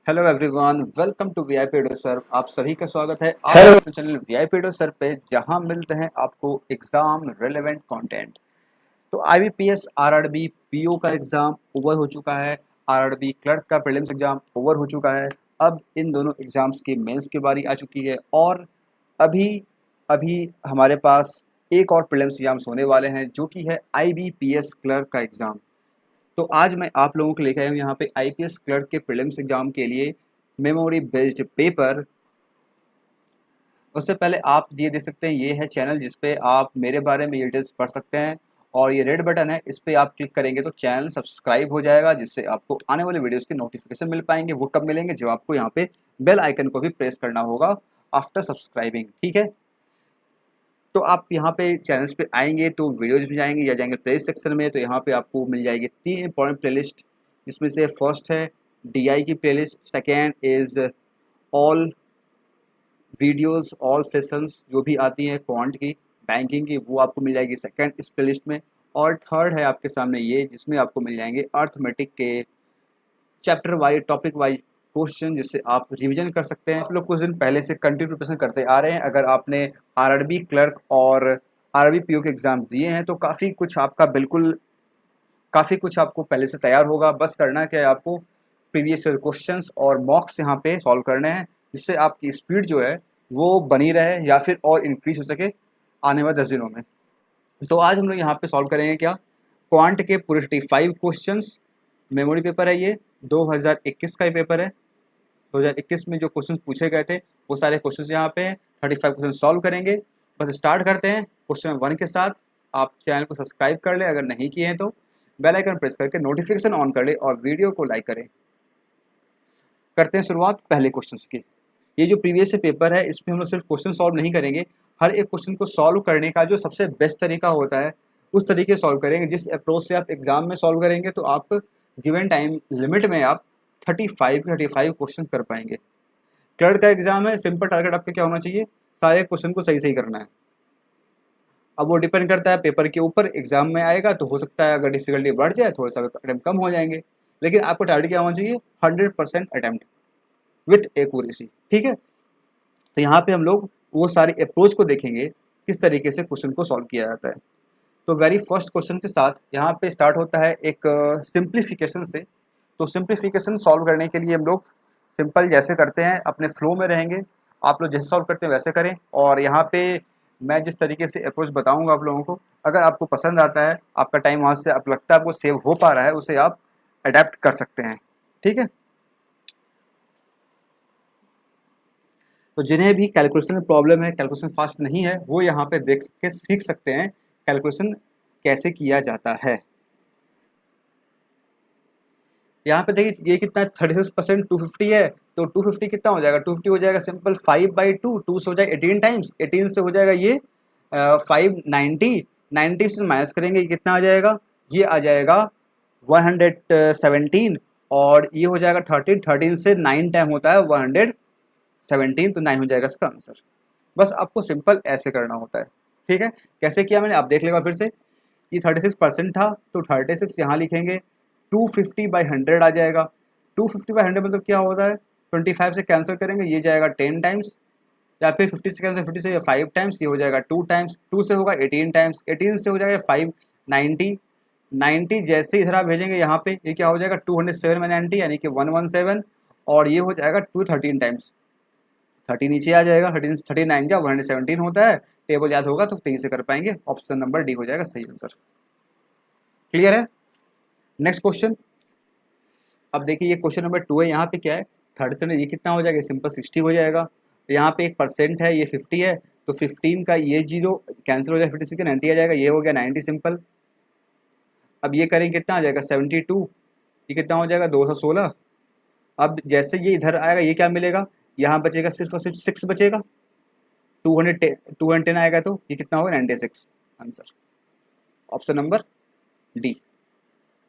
Hello everyone, welcome to VIP एडो sir. आप सभी का स्वागत है आप हेलो। अपने चैनल वीआईपी एडो सर पे, जहां मिलते हैं आपको एग्जाम रेलेवेंट कंटेंट। तो आईबीपीएस आरआरबी पीओ का एग्जाम ओवर हो चुका है। आरआरबी क्लर्क का प्रीलिम्स एग्जाम ओवर हो चुका है। अब इन दोनों एग्जाम्स की मेंस की बारी आ चुकी है और अभी अभी हमारे पास एक और प्रीलिम्स एग्जाम्स होने वाले हैं, जो कि है आईबीपीएस क्लर्क का एग्जाम। तो आज मैं आप लोगों को लेकर आया हूँ यहाँ पे आईपीएस क्लर्क के प्रीलिम्स एग्जाम के लिए मेमोरी बेस्ड पेपर। उससे पहले आप ये देख सकते हैं, ये है चैनल जिसपे आप मेरे बारे में डिटेल्स पढ़ सकते हैं। और ये रेड बटन है, इस पे आप क्लिक करेंगे तो चैनल सब्सक्राइब हो जाएगा, जिससे आपको आने वाले वीडियोस के नोटिफिकेशन मिल पाएंगे। वो कब मिलेंगे? जब आपको यहाँ पे बेल आइकन को भी प्रेस करना होगा आफ्टर सब्सक्राइबिंग। ठीक है, तो आप यहाँ पे चैनल्स पे आएंगे तो वीडियोज भी जाएंगे या जाएंगे प्ले सेक्शन में, तो यहाँ पे आपको मिल जाएगी 3 इंपॉर्टेंट प्लेलिस्ट, जिसमें से फर्स्ट है डीआई की playlist, second is all videos all sessions जो भी आती हैं क्वांट की, बैंकिंग की, वो आपको मिल जाएगी सेकेंड इस प्लेलिस्ट में। और थर्ड है आपके सामने ये, जिसमें आपको मिल जाएंगे अर्थमेटिक के chapter wise topic wise question, जिससे आप रिवीजन कर सकते हैं। आप लोग कुछ दिन पहले से कंटिन्यू प्रिपरेशन करते आ रहे हैं। अगर आपने आरआरबी क्लर्क और आरआरबी पीओ के एग्जाम दिए हैं तो काफ़ी कुछ आपको पहले से तैयार होगा। बस करना क्या है, आपको प्रीवियस ईयर क्वेश्चंस और मॉक्स यहाँ पे सॉल्व करने हैं, जिससे आपकी स्पीड जो है वो बनी रहे या फिर और इंक्रीज हो सके आने वाले 10 दिनों में। तो आज हम लोग यहाँ पे सॉल्व करेंगे क्या, क्वांट के पूरे 35 क्वेश्चंस। मेमोरी पेपर है ये, 2021 का ही पेपर है। 2021 में जो क्वेश्चंस पूछे गए थे वो सारे क्वेश्चंस यहाँ पे हैं। 35 क्वेश्चन सॉल्व करेंगे। बस स्टार्ट करते हैं क्वेश्चन 1 के साथ। आप चैनल को सब्सक्राइब कर ले, अगर नहीं किए हैं तो बेल आइकन प्रेस करके नोटिफिकेशन ऑन कर ले और वीडियो को लाइक करें। करते हैं शुरुआत पहले क्वेश्चंस की। ये जो प्रीवियस पेपर है, इसमें हम लोग सिर्फ क्वेश्चन सॉल्व नहीं करेंगे, हर एक क्वेश्चन को सॉल्व करने का जो सबसे बेस्ट तरीका होता है उस तरीके सॉल्व करेंगे। जिस अप्रोच से आप एग्जाम में सॉल्व करेंगे तो आप गिवन टाइम लिमिट में आप 35 क्वेश्चन कर पाएंगे। क्लर्क का एग्जाम है, सिंपल टारगेट आपका क्या होना चाहिए, सारे क्वेश्चन को सही सही करना है। अब वो डिपेंड करता है पेपर के ऊपर। एग्जाम में आएगा तो हो सकता है अगर डिफिकल्टी बढ़ जाए, थोड़ा सा अटैम्प्ट कम हो जाएंगे, लेकिन आपको टारगेट क्या होना चाहिए, 100% अटैम्प्ट विथ एक्यूरेसी। ठीक है, तो यहाँ पे हम लोग वो सारी अप्रोच को देखेंगे किस तरीके से क्वेश्चन को सॉल्व किया जाता है। तो वेरी फर्स्ट क्वेश्चन के साथ यहाँ पे स्टार्ट होता है एक सिंप्लीफिकेशन से। तो सिंप्लीफिकेशन सॉल्व करने के लिए हम लोग सिंपल जैसे करते हैं अपने फ्लो में रहेंगे। आप लोग जैसे सॉल्व करते हैं वैसे करें। और यहाँ पे मैं जिस तरीके से अप्रोच बताऊंगा आप लोगों को, अगर आपको पसंद आता है, आपका टाइम वहाँ से आप लगता है आपको सेव हो पा रहा है, उसे आप अडेप्ट कर सकते हैं। ठीक है, तो जिन्हें भी कैलकुलेशन में प्रॉब्लम है, कैलकुलेशन फास्ट नहीं है, वो यहाँ पे देख के सीख सकते हैं कैलकुलेशन कैसे किया जाता है। यहाँ पे देखिए ये कितना है, 36% 250 है। तो 250 कितना हो जाएगा, 250 हो जाएगा सिंपल 5/2, 2 से हो जाएगा 18 टाइम्स, 18 से हो जाएगा ये 590, 90 से माइनस करेंगे ये कितना आ जाएगा, ये आ जाएगा 117। और ये हो जाएगा 13, 13 से 9 टाइम होता है 117, तो 9 हो जाएगा इसका आंसर। बस आपको सिंपल ऐसे करना होता है। ठीक है, कैसे किया मैंने आप देख लेगा फिर से। ये 36% था तो 36 यहाँ लिखेंगे, 250/100 आ जाएगा। 250/100 मतलब क्या होता है, 25 से कैंसिल करेंगे ये जाएगा 10 टाइम्स, या फिर 50 से कैंसिल, 50 से 5 टाइम्स, ये हो जाएगा 2 टाइम्स, 2 से होगा 18 टाइम्स, 18 से हो जाएगा 590, 90 जैसे इधर आप भेजेंगे यहाँ पे ये क्या हो जाएगा 207/90 यानी कि 117। और ये हो जाएगा 213 टाइम्स, 30 नीचे आ जाएगा, 13 39 जा 117 होता है। टेबल याद होगा तो 3 से कर पाएंगे, ऑप्शन नंबर डी हो जाएगा सही आंसर। क्लियर है। नेक्स्ट क्वेश्चन, अब देखिए ये क्वेश्चन नंबर 2 है। यहाँ पे क्या है, थर्ड से ये कितना हो जाएगा, सिंपल 60 हो जाएगा। तो यहाँ पे एक परसेंट है, ये 50 है, तो 15 का ये जीरो कैंसिल हो जाएगा, 56 का 90 आ जाएगा, ये हो गया 90 सिंपल। अब ये करेंगे कितना आ जाएगा 72, ये कितना हो जाएगा 216। अब जैसे ये इधर आएगा ये क्या मिलेगा, यहाँ बचेगा सिर्फ और सिर्फ 6 बचेगा, 210 आएगा तो ये कितना होगा 96 आंसर, ऑप्शन नंबर डी।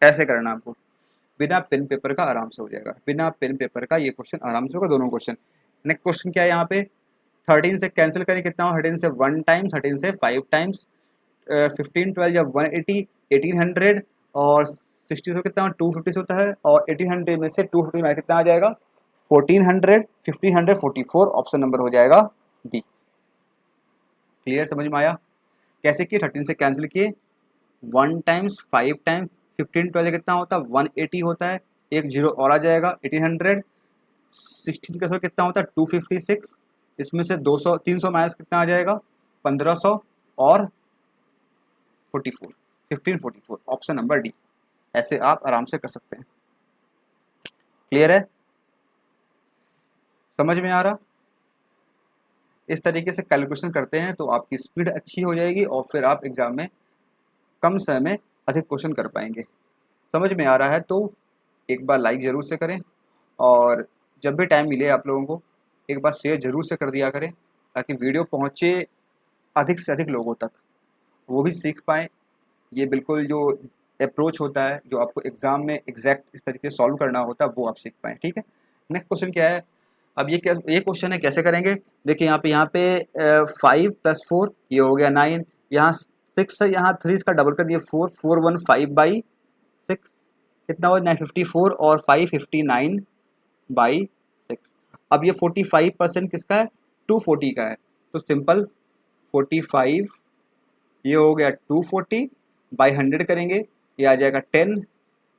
ऐसे करना आपको, बिना पेन पेपर का आराम से हो जाएगा, बिना पेन पेपर का ये क्वेश्चन आराम से होगा दोनों क्वेश्चन। नेक्स्ट क्वेश्चन क्या है, यहाँ पे 13 से कैंसिल करें कितना हो, 13 से 1 टाइम्स, 13 से 5 टाइम्स, 15 12 या 180, 1800, और 60 से कितना 250 होता है, और 1800 में से 250 में कितना आ जाएगा 1400, 1500, 44, ऑप्शन नंबर हो जाएगा डी। क्लियर, समझ में आया? कैसे किए? 13 से कैंसिल किए, 1 टाइम्स 5 टाइम्स 15 12 कितना होता है? 180 होता है, एक जीरो और आ जाएगा 1800। 16 का स्क्वायर कितना होता है? 256। इसमें से 200 300 माइनस कितना आ जाएगा? 1500 और 44, 1544, ऑप्शन नंबर डी। ऐसे आप आराम से कर सकते हैं। क्लियर है? समझ में आ रहा? इस तरीके से कैलकुलेशन करते हैं तो आपकी स्पीड अच्छी हो जाएगी और फिर आप एग्जाम में कम समय में अधिक क्वेश्चन कर पाएंगे। समझ में आ रहा है तो एक बार लाइक ज़रूर से करें और जब भी टाइम मिले आप लोगों को एक बार शेयर ज़रूर से कर दिया करें ताकि वीडियो पहुँचे अधिक से अधिक लोगों तक, वो भी सीख पाएँ। ये बिल्कुल जो अप्रोच होता है जो आपको एग्ज़ाम में एग्जैक्ट इस तरीके से सॉल्व करना होता है वो आप सीख पाएँ। ठीक है, नेक्स्ट क्वेश्चन क्या है? अब ये क्वेश्चन है, कैसे करेंगे? देखिए यहाँ पे 5 + 4 ये हो गया 9, यहाँ 6 है, यहाँ 3 इसका डबल कर दिए 4, 415/6 कितना हुआ? 954 और 559/6। अब ये 45% किसका है? 240 का है, तो सिंपल 45 ये हो गया 240/100 करेंगे, ये आ जाएगा 10,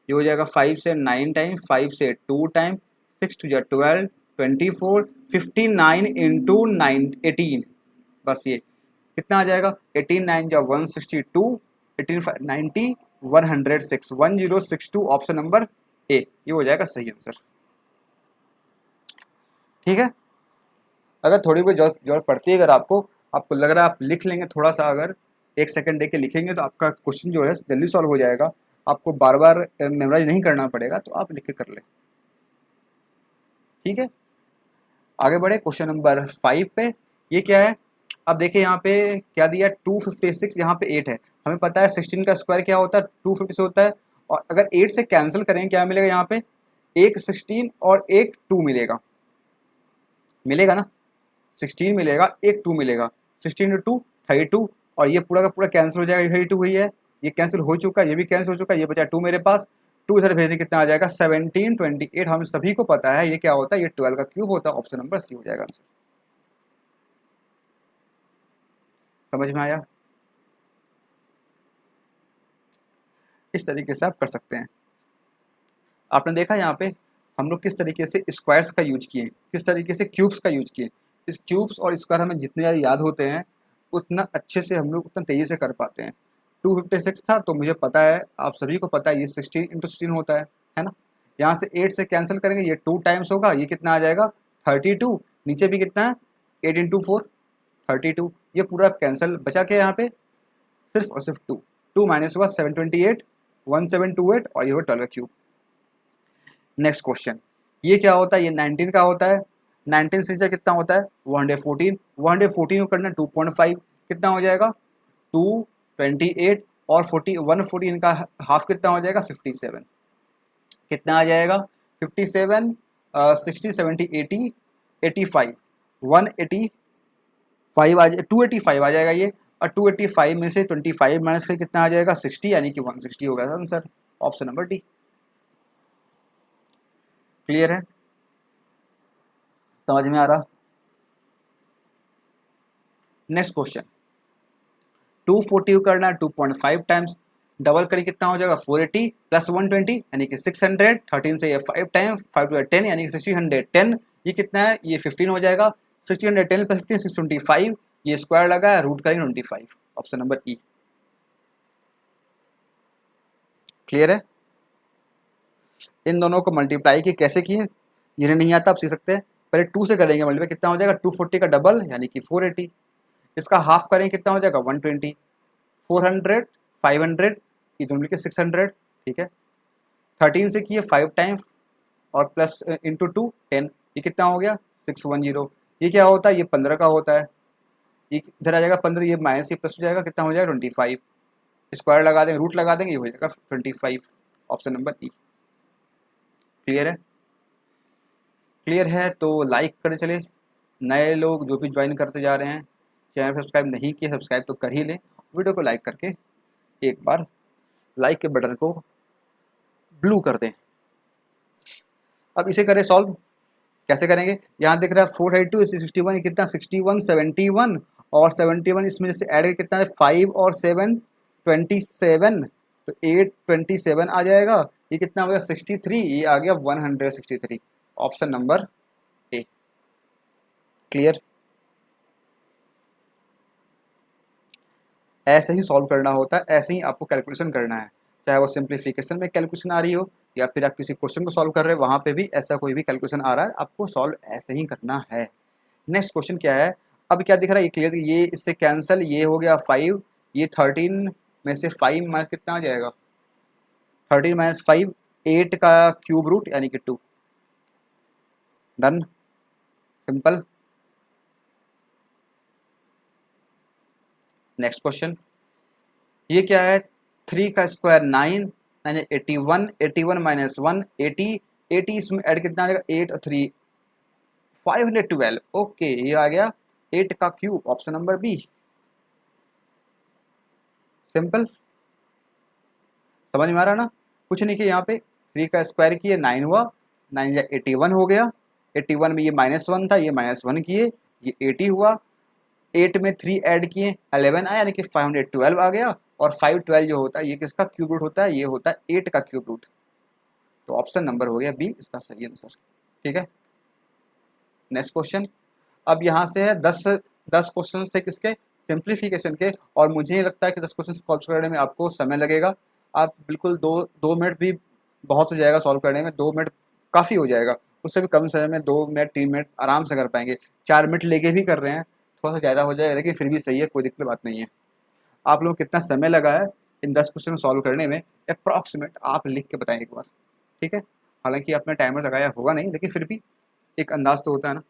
ये हो जाएगा 5 से 9 टाइम, 5 से 2 टाइम, 6 to 12, 24, 59 इंटू 9 18, बस ये कितना आ जाएगा? 18 9 जा 162, 18 5 90, 106, 1062, ऑप्शन नंबर ए ये हो जाएगा सही आंसर। ठीक है, अगर थोड़ी बहुत जरूरत पड़ती है, अगर आपको लग रहा है आप लिख लेंगे, थोड़ा सा अगर 1 सेकंड दे के लिखेंगे तो आपका क्वेश्चन जो है जल्दी सॉल्व हो जाएगा, आपको बार बार मेमोराइज नहीं करना पड़ेगा, तो आप लिख के कर लें। ठीक है, आगे बढ़े क्वेश्चन नंबर 5 पे। ये क्या है? अब देखिए यहाँ पे क्या दिया? 256, यहाँ पे 8 है, हमें पता है 16 का स्क्वायर क्या होता है? 250 से होता है, और अगर 8 से कैंसिल करें क्या मिलेगा? यहाँ पे एक 16 और एक 2 मिलेगा, मिलेगा ना? 16 मिलेगा, एक 2 मिलेगा, 16 × 2 32, और ये पूरा का पूरा कैंसिल हो जाएगा। 32 हुई है, ये कैंसिल हो चुका है, ये भी कैंसिल हो चुका है, ये बचा 2 मेरे पास, 2 इधर भेजे कितना आ जाएगा? 17 28। हम सभी को पता है ये क्या होता है? ये 12 का क्यूब होता है, ऑप्शन नंबर सी हो जाएगा आंसर। समझ में आया? इस तरीके से आप कर सकते हैं। आपने देखा यहाँ पे हम लोग किस तरीके से स्क्वायर्स का यूज किए, किस तरीके से क्यूब्स का यूज किए। इस क्यूब्स और स्क्वायर हमें जितने ज़्यादा याद होते हैं उतना अच्छे से हम लोग उतना तेज़ी से कर पाते हैं। 256 था तो मुझे पता है, आप सभी को पता है, ये 16 × 16 होता है ना? यहाँ से 8 से कैंसिल करेंगे, ये 2 टाइम्स होगा, ये कितना आ जाएगा? 32, नीचे भी कितना है? 8 × 4 32, ये पूरा कैंसिल, बचा के यहाँ पे सिर्फ और सिर्फ 2, 2 माइनस हुआ 728, 1728, और ये हो 12 का क्यूब। नेक्स्ट क्वेश्चन, ये क्या होता है? ये 19 का होता है, 19 से कितना होता है? 114, 114 को करना 2.5 कितना हो जाएगा? 228, और 40 114 का हाफ कितना हो जाएगा? 57, कितना आ जाएगा? 57 60 70 80 85, 185 आ जाए, 285 आ जाएगा ये, और 285 में से 25 माइनस करके कितना आ जाएगा? 60, यानी कि 160 होगा answer, option number D. Clear है? समझ में आ रहा? नेक्स्ट क्वेश्चन, 240 करना 2.5 टाइम्स, डबल करें कितना हो जाएगा? 480 + 120 यानी कि 600, 13 से ये 5 टाइम, 5 to 10 यानी कि 1610, ये कितना है? ये 15 हो जाएगा, 1610 + 15 625, ये स्क्वायर लगा है, रूट करेंगे 25, ऑप्शन नंबर ई। क्लियर है? इन दोनों को मल्टीप्लाई किए, कैसे किए जिन्हें नहीं आता आप सीख सकते हैं। पहले 2 से करेंगे मल्टीप्लाई, कितना हो जाएगा? 240 का डबल यानी कि 480, इसका हाफ करेंगे कितना हो जाएगा? 120, 400 500, ये दोनों मिलकर 600। ठीक है, 13 से किए 5 टाइम और प्लस इंटू 2 10, ये कितना हो गया? 610। ये क्या होता है? ये 15 का होता है, ये इधर आ जाएगा 15, ये माइनस ये प्लस हो जाएगा, कितना हो जाएगा? 25, स्क्वायर लगा देंगे, रूट लगा देंगे, ये हो जाएगा 25, ऑप्शन नंबर ई। क्लियर है? क्लियर है तो लाइक कर चले, नए लोग जो भी ज्वाइन करते जा रहे हैं, चैनल सब्सक्राइब नहीं किए सब्सक्राइब तो कर ही लें, वीडियो को लाइक करके एक बार लाइक के बटन को ब्लू कर दें। अब इसे करें सॉल्व। कैसे करेंगे, यहाँ दिख रहा है 432 इससे 61, कितना 61 71 और 71 इसमें जैसे ऐड करके कितना है 5 और 7 27, तो 827 आ जाएगा। ये कितना हो गया 63, ये आ गया 163। Option number A. क्लियर। ऐसे ही सॉल्व करना होता है, ऐसे ही आपको कैलकुलेशन करना है, चाहे वो सिंप्लीफिकेशन में कैलकुलेशन आ रही हो या फिर आप किसी क्वेश्चन को सॉल्व कर रहे हो वहाँ पे भी ऐसा कोई भी कैलकुलेशन आ रहा है आपको सॉल्व ऐसे ही करना है। नेक्स्ट क्वेश्चन क्या है, अब क्या दिख रहा है, ये क्लियर, ये इससे कैंसिल, ये हो गया 5, ये 13 में से 5 माइनस कितना आ जाएगा 13 माइनस 5, 8 का क्यूब रूट यानी कि 2। Done, simple. नेक्स्ट क्वेश्चन, ये क्या है 3 का स्क्वायर 9 यानी 81, 81 माइनस 1 80, 80 इसमें ऐड कितना आ जाएगा 8 और 3 512। ओके, ये आ गया 8 का cube, option number B. Simple, समझ में आ रहा ना, कुछ नहीं किया यहाँ पे 3 का स्क्वायर किए 9 हुआ, 9 या 81 हो गया, 81 में ये -1 था, ये -1 किए, ये 80 हुआ, 8 में 3 ऐड किए 11 आया यानी कि 512 आ गया, और 512 जो होता है ये किसका क्यूब रूट होता है, ये होता है 8 का क्यूब रूट। तो ऑप्शन नंबर हो गया बी इसका सही आंसर। ठीक है, नेक्स्ट क्वेश्चन। अब यहाँ से है 10 क्वेश्चन थे किसके, सिंप्लीफिकेशन के, और मुझे नहीं लगता है कि 10 क्वेश्चन सॉल्व करने में आपको समय लगेगा। आप बिल्कुल 2 मिनट भी बहुत हो जाएगा सॉल्व करने में, 2 मिनट काफ़ी हो जाएगा, उससे भी कम समय में 2 मिनट 3 मिनट आराम से कर पाएंगे। 4 मिनट लेके भी कर रहे हैं, थोड़ा सा ज़्यादा हो जाएगा लेकिन फिर भी सही है, कोई दिक्कत बात नहीं है। आप लोग कितना समय लगा है इन 10 क्वेश्चन को सॉल्व करने में, अप्रॉक्सीमेट आप लिख के बताएं एक बार। ठीक है, हालांकि आपने टाइमर लगाया होगा नहीं, लेकिन फिर भी एक अंदाज तो होता है ना।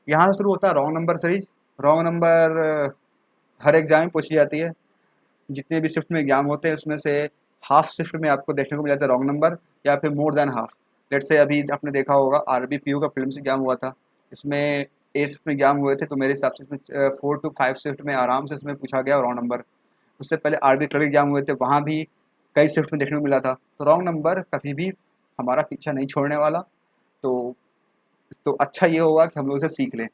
यहाँ से शुरू होता है wrong number series. Wrong number हर एग्जाम में पूछी जाती है, जितने भी शिफ्ट में एग्जाम होते हैं उसमें से हाफ शिफ्ट में आपको देखने को मिल जाता है रॉन्ग नंबर, या फिर मोर देन हाफ। लेट से अभी आपने देखा होगा RBPU का फिल्म से एग्जाम हुआ था, इसमें 8 शिफ्ट में एग्जाम हुए थे, तो मेरे हिसाब से इसमें 4 to 5 शिफ्ट में आराम से इसमें पूछा गया रॉन्ग नंबर। उससे पहले RB क्लर्क एग्जाम हुए थे, वहाँ भी कई शिफ्ट में देखने को मिला था। तो रॉन्ग नंबर कभी भी हमारा पीछा नहीं छोड़ने वाला। तो अच्छा ये होगा कि हम लोग इसे सीख लें।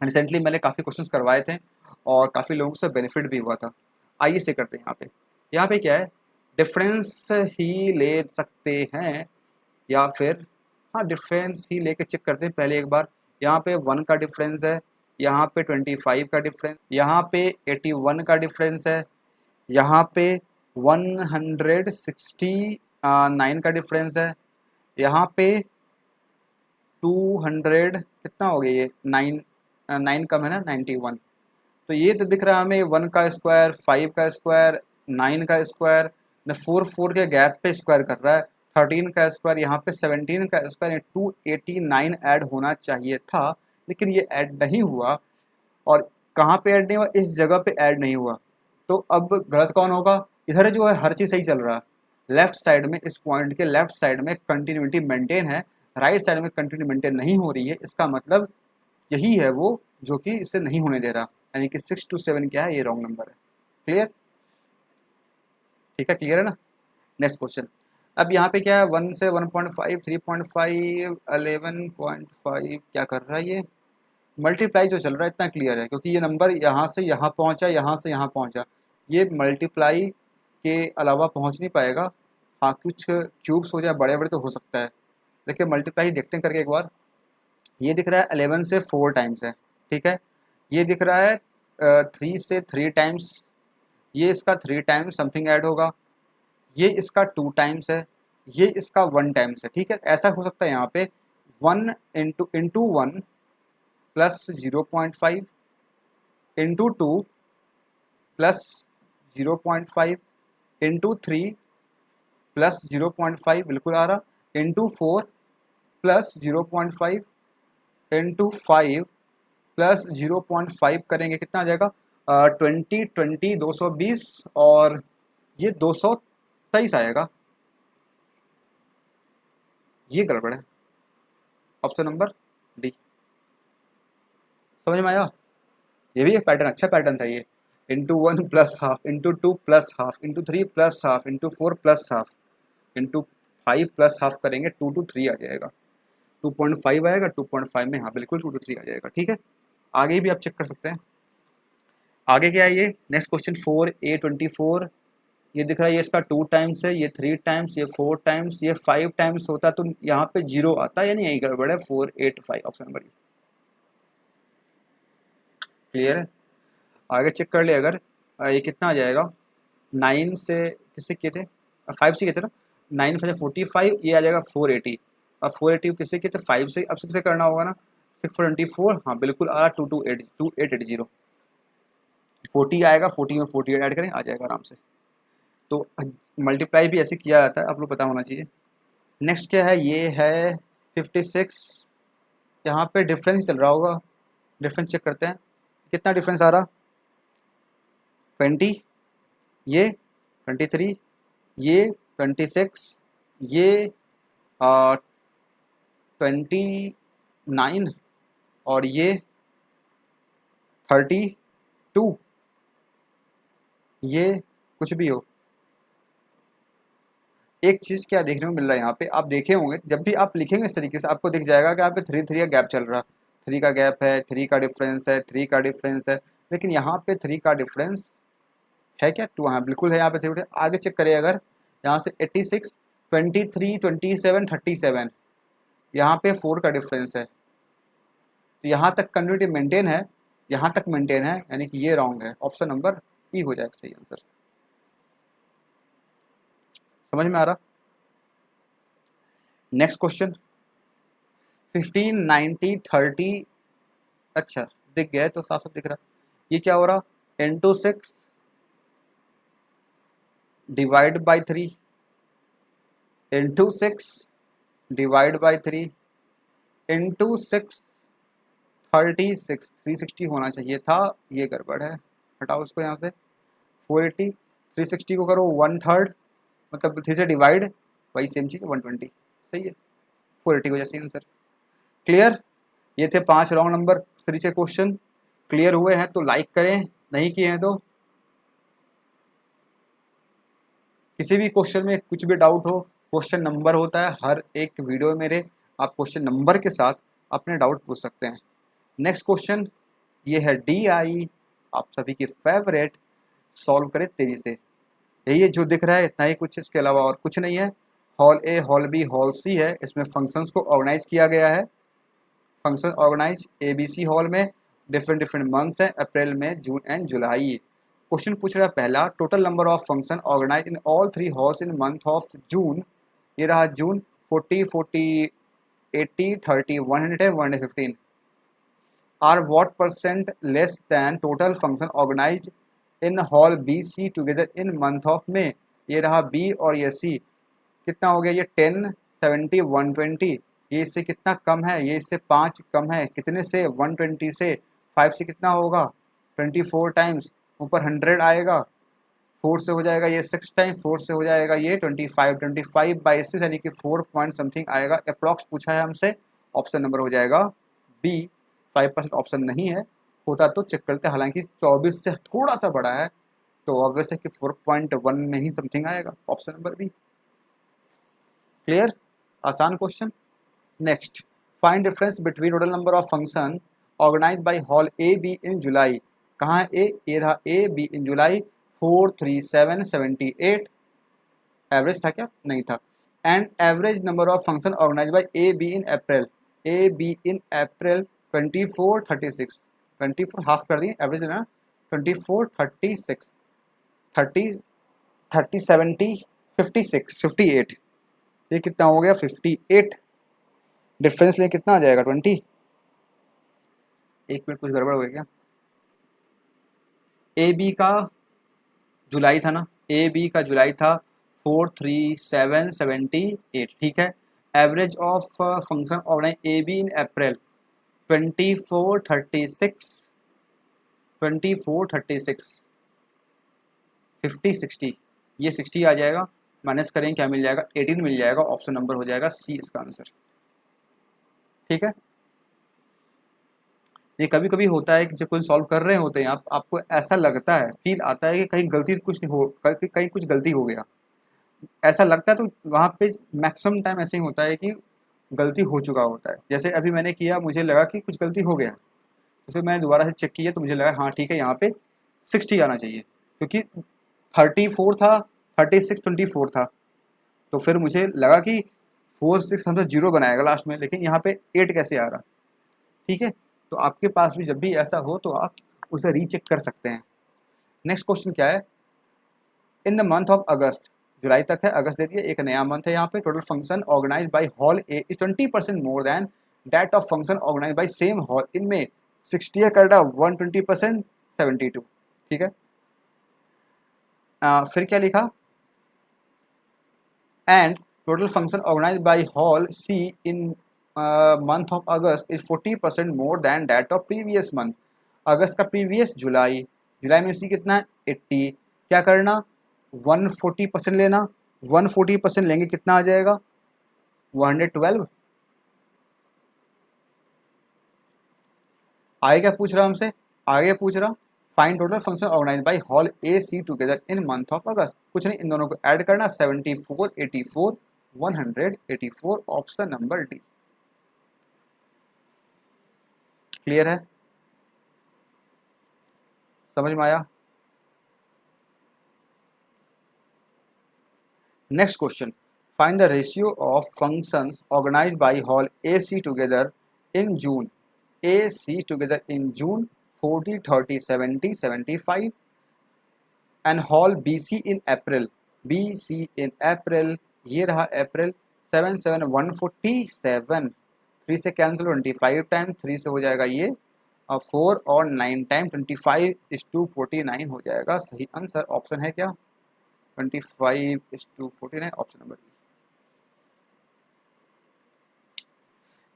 रिसेंटली मैंने काफ़ी क्वेश्चंस करवाए थे और काफ़ी लोगों से बेनिफिट भी हुआ था। आइए से करते हैं। यहाँ पे क्या है, डिफरेंस ही ले सकते हैं या फिर, हाँ डिफरेंस ही लेके चेक करते हैं पहले एक बार। यहाँ पे 1 का डिफरेंस है, यहाँ पे 25 का डिफरेंस, यहाँ पे 81 का डिफरेंस है, यहाँ पे 169 का डिफरेंस है, यहाँ पे 200 कितना हो गया, ये 9 कम है ना 91। तो ये तो दिख रहा है हमें 1 का स्क्वायर, 5 का स्क्वायर, 9 का स्क्वायर, 4 के गैप पे स्क्वायर कर रहा है, 13 का स्क्वायर, यहाँ पे 17 का स्क्वायर, 289 ऐड होना चाहिए था, लेकिन ये ऐड नहीं हुआ। और कहाँ पे ऐड नहीं हुआ, इस जगह पे ऐड नहीं हुआ। तो अब गलत कौन होगा, इधर जो है हर चीज़ सही चल रहा है, लेफ्ट साइड में इस पॉइंट के लेफ्ट साइड में कंटिन्यूटी मेंटेन है, राइट साइड में कंटिन्यूटी मेंटेन नहीं हो रही है। इसका मतलब यही है वो जो कि इसे नहीं होने दे रहा, यानी कि 6 to 7 क्या है, ये रॉन्ग नंबर है। क्लियर, ठीक है, क्लियर है ना। Next question. अब यहाँ पे क्या है, 1 से 1.5, 3.5, 11.5 क्या कर रहा है, ये मल्टीप्लाई जो चल रहा है इतना क्लियर है, क्योंकि ये नंबर यहाँ से यहाँ पहुँचा, यहाँ से यहाँ पहुँचा, ये मल्टीप्लाई के अलावा पहुँच नहीं पाएगा। हाँ कुछ क्यूब्स हो जाए बड़े बड़े तो हो सकता है, देखिए मल्टीप्लाई देखते हैं करके एक बार। ये दिख रहा है 11 से 4 टाइम्स है, ठीक है। ये दिख रहा है 3 से 3 टाइम्स, ये इसका 3 टाइम्स समथिंग ऐड होगा, ये इसका 2 टाइम्स है, ये इसका 1 टाइम्स है। ठीक है, ऐसा हो सकता है यहाँ पे 1 into 1 plus 0.5 into 2 plus 0.5 into 3 plus 0.5 बिल्कुल आ रहा, इंटू 4 प्लस 0.5 इंटू 5 प्लस 0.5 करेंगे कितना आ जाएगा 20 220, और ये 223 आएगा। ये गड़बड़ है, ऑप्शन नंबर डी। समझ में आया, ये भी एक पैटर्न, अच्छा पैटर्न था ये। Into 1 plus half, into 2 plus half, into 3 plus half, into 4 plus half, into 5 plus half करेंगे 2 to 3 आ जाएगा। 2.5 आएगा, 2.5 में हाँ बिल्कुल 2 to 3 आ जाएगा। ठीक है, आगे भी आप चेक कर सकते हैं। आगे क्या है ये नेक्स्ट क्वेश्चन 4A24, ये दिख रहा है, ये इसका 2 टाइम्स है, ये 3 टाइम्स, ये 4 टाइम्स, ये 5 टाइम्स होता तो यहाँ पे 0 आता है, यानी यही गड़बड़ है। 485 ऑप्शन नंबर। क्लियर है, आगे चेक कर ले। अगर ये कितना आ जाएगा, 9 से किससे किए थे, 5 से किए थे ना, 9 5 45, ये आ जाएगा 480। अब 480 किससे किए थे, 5 से। अब 6 से करना होगा ना, 624, हाँ बिल्कुल आ रहा, 2880। 40 आएगा, 40 में 48 ऐड करें, आ जाएगा आराम से। तो मल्टीप्लाई भी ऐसे किया जाता है, आप लोग पता होना चाहिए। नेक्स्ट क्या है, ये है 56। यहाँ पे डिफरेंस चल रहा होगा, डिफरेंस चेक करते हैं कितना डिफरेंस आ रहा। 20, ये 23, ये 26, ये 29 और ये 32, ये कुछ भी हो। एक चीज़ क्या देखने को मिल रहा है यहाँ पे, आप देखे होंगे जब भी आप लिखेंगे इस तरीके से आपको दिख जाएगा कि यहाँ पे 3 का गैप चल रहा, 3 का गैप है, 3 का डिफरेंस है, 3 का डिफरेंस है, लेकिन यहाँ पे 3 का डिफरेंस है क्या, 2, हाँ बिल्कुल है यहाँ पे 3। आगे चेक करें, अगर यहाँ से 86, 23, 27, 37, यहाँ पे 4 का डिफरेंस है, तो यहाँ तक कंटिन्यूटी मेंटेन है, यहाँ तक मेंटेन है, यानी कि ये रॉन्ग है। ऑप्शन नंबर ई हो जाएगा सही आंसर। समझ में आ रहा। नेक्स्ट क्वेश्चन 15, 90, 30, अच्छा दिख गया है तो साफ साफ दिख रहा है। ये क्या हो रहा, into 6 divide by 3, into 6 divide by 3, into 6 36, 360 होना चाहिए था, ये गड़बड़ है, हटाओ उसको यहाँ से। 480, 360 को करो 1/3, मतलब 3 से डिवाइड, वही सेम चीज़ 120, सही है। 480 हो जाए सही आंसर। क्लियर, ये थे 5 रॉन्ग नंबर तरीके क्वेश्चन। क्लियर हुए हैं तो लाइक करें, नहीं किए हैं तो किसी भी क्वेश्चन में कुछ भी डाउट हो, क्वेश्चन नंबर होता है हर एक वीडियो मेरे, आप क्वेश्चन नंबर के साथ अपने डाउट पूछ सकते हैं। नेक्स्ट क्वेश्चन ये है DI, आप सभी की फेवरेट, सॉल्व करें तेजी से। यही है जो दिख रहा है, इतना ही कुछ, इसके अलावा और कुछ नहीं है। हॉल ए, हॉल बी, हॉल सी है, इसमें फंक्शंस को ऑर्गेनाइज किया गया है। फंक्शन ऑर्गेनाइज ABC हॉल में, डिफरेंट डिफरेंट मंथ्स हैं, अप्रैल में, जून एंड जुलाई। क्वेश्चन पूछ रहा है पहला, total number of function organize in all 3 halls in month of June. ये रहा जून, 40, 40, 80, 30, 100 है, 115 are what percent less than total function organize in hall BC together in month of में। ये रहा B और ये C, कितना हो गया, ये 10, 70, 120, ये इससे कितना कम है, ये इससे 5 कम है, कितने से, 120 से। 5 से कितना होगा, 24 टाइम्स, ऊपर 100 आएगा, 4 से हो जाएगा ये 6 टाइम, 4 से हो जाएगा ये 25, 25/6 यानी कि 4 पॉइंट समथिंग आएगा। अप्रॉक्स पूछा है हमसे, ऑप्शन नंबर हो जाएगा B। 5% ऑप्शन नहीं है, होता तो चेक करते, हालांकि 24 से थोड़ा सा बड़ा है तो ऑब्वियस है कि 4.1 में ही समथिंग आएगा, ऑप्शन नंबर B। क्लियर, आसान question. Next, find difference between total number of function organise by hall AB in July. कहाँ है ए, ये रहा AB इन जुलाई, 4, 3, 7, 78। एवरेज था क्या, नहीं था। And average number of function organise by AB in April, AB in April 24, 36, 24 half कर दिए, एवरेज लेना 24, 36, 30, 30, 70, 56, 58, ये कितना हो गया 58। डिफरेंस ले कितना आ जाएगा 20। एक मिनट, कुछ गड़बड़ हो गया क्या, AB का जुलाई था ना, AB का जुलाई था 4, 3, 7, 78, ठीक है। Average of function organize AB in April 24, 36, 24, 36, 50, 60, ये 60 आ जाएगा, माइनस करेंगे क्या मिल जाएगा, 18 मिल जाएगा। ऑप्शन नंबर हो जाएगा C इसका आंसर। ठीक है, ये कभी कभी होता है कि जब कोई सॉल्व कर रहे होते हैं आप, आपको ऐसा लगता है, फील आता है कि कहीं गलती कुछ नहीं हो, कहीं कुछ गलती हो गया, ऐसा लगता है। तो वहाँ पे मैक्सिमम टाइम ऐसे ही होता है कि गलती हो चुका होता है। जैसे अभी मैंने किया, मुझे लगा कि कुछ गलती हो गया, तो फिर मैंने दोबारा से चेक किया तो मुझे लगा हाँ ठीक है, यहाँ पे 60 आना चाहिए, क्योंकि 34 था, 36 24 था। तो फिर मुझे लगा कि 4 6 हम तो जीरो बनाएगा लास्ट में, लेकिन यहाँ पे 8 कैसे आ रहा। ठीक है, तो आपके पास भी जब भी ऐसा हो तो आप उसे रीचेक कर सकते हैं। नेक्स्ट क्वेश्चन क्या है, in the month of August, जुलाई तक है, अगस्त दे दिया, एक नया मंथ है यहाँ पे, total function organise by hall A is 20% more than that of function organise by same hall, इनमें 60 है, कर रहा 120%, 72। ठीक है, फिर क्या लिखा, and total function organise by hall C in month of August is 40% more than that of previous month. अगस्त का प्रीवियस जुलाई, जुलाई में सी कितना है 80, क्या करना 140% लेना, 140% लेंगे कितना आ जाएगा 112। आगे क्या पूछ रहा हमसे, आगे पूछ रहा find total function organise by hall A C together in month of August. कुछ नहीं, इन दोनों को ऐड करना, 74 84 184, ऑप्शन नंबर डी। क्लियर है, समझ में आया। Next question, find the ratio of functions organised by hall A C together in June, A C together in June 40 30 70 75, and hall B C in April, B C in April, ये रहा अप्रैल 7 7 147, 3 से cancel 25 time, 3 से हो जाएगा ये, और 4 और 9 time 25:49 हो जाएगा। सही आंसर ऑप्शन है क्या 25:49, ऑप्शन नंबर।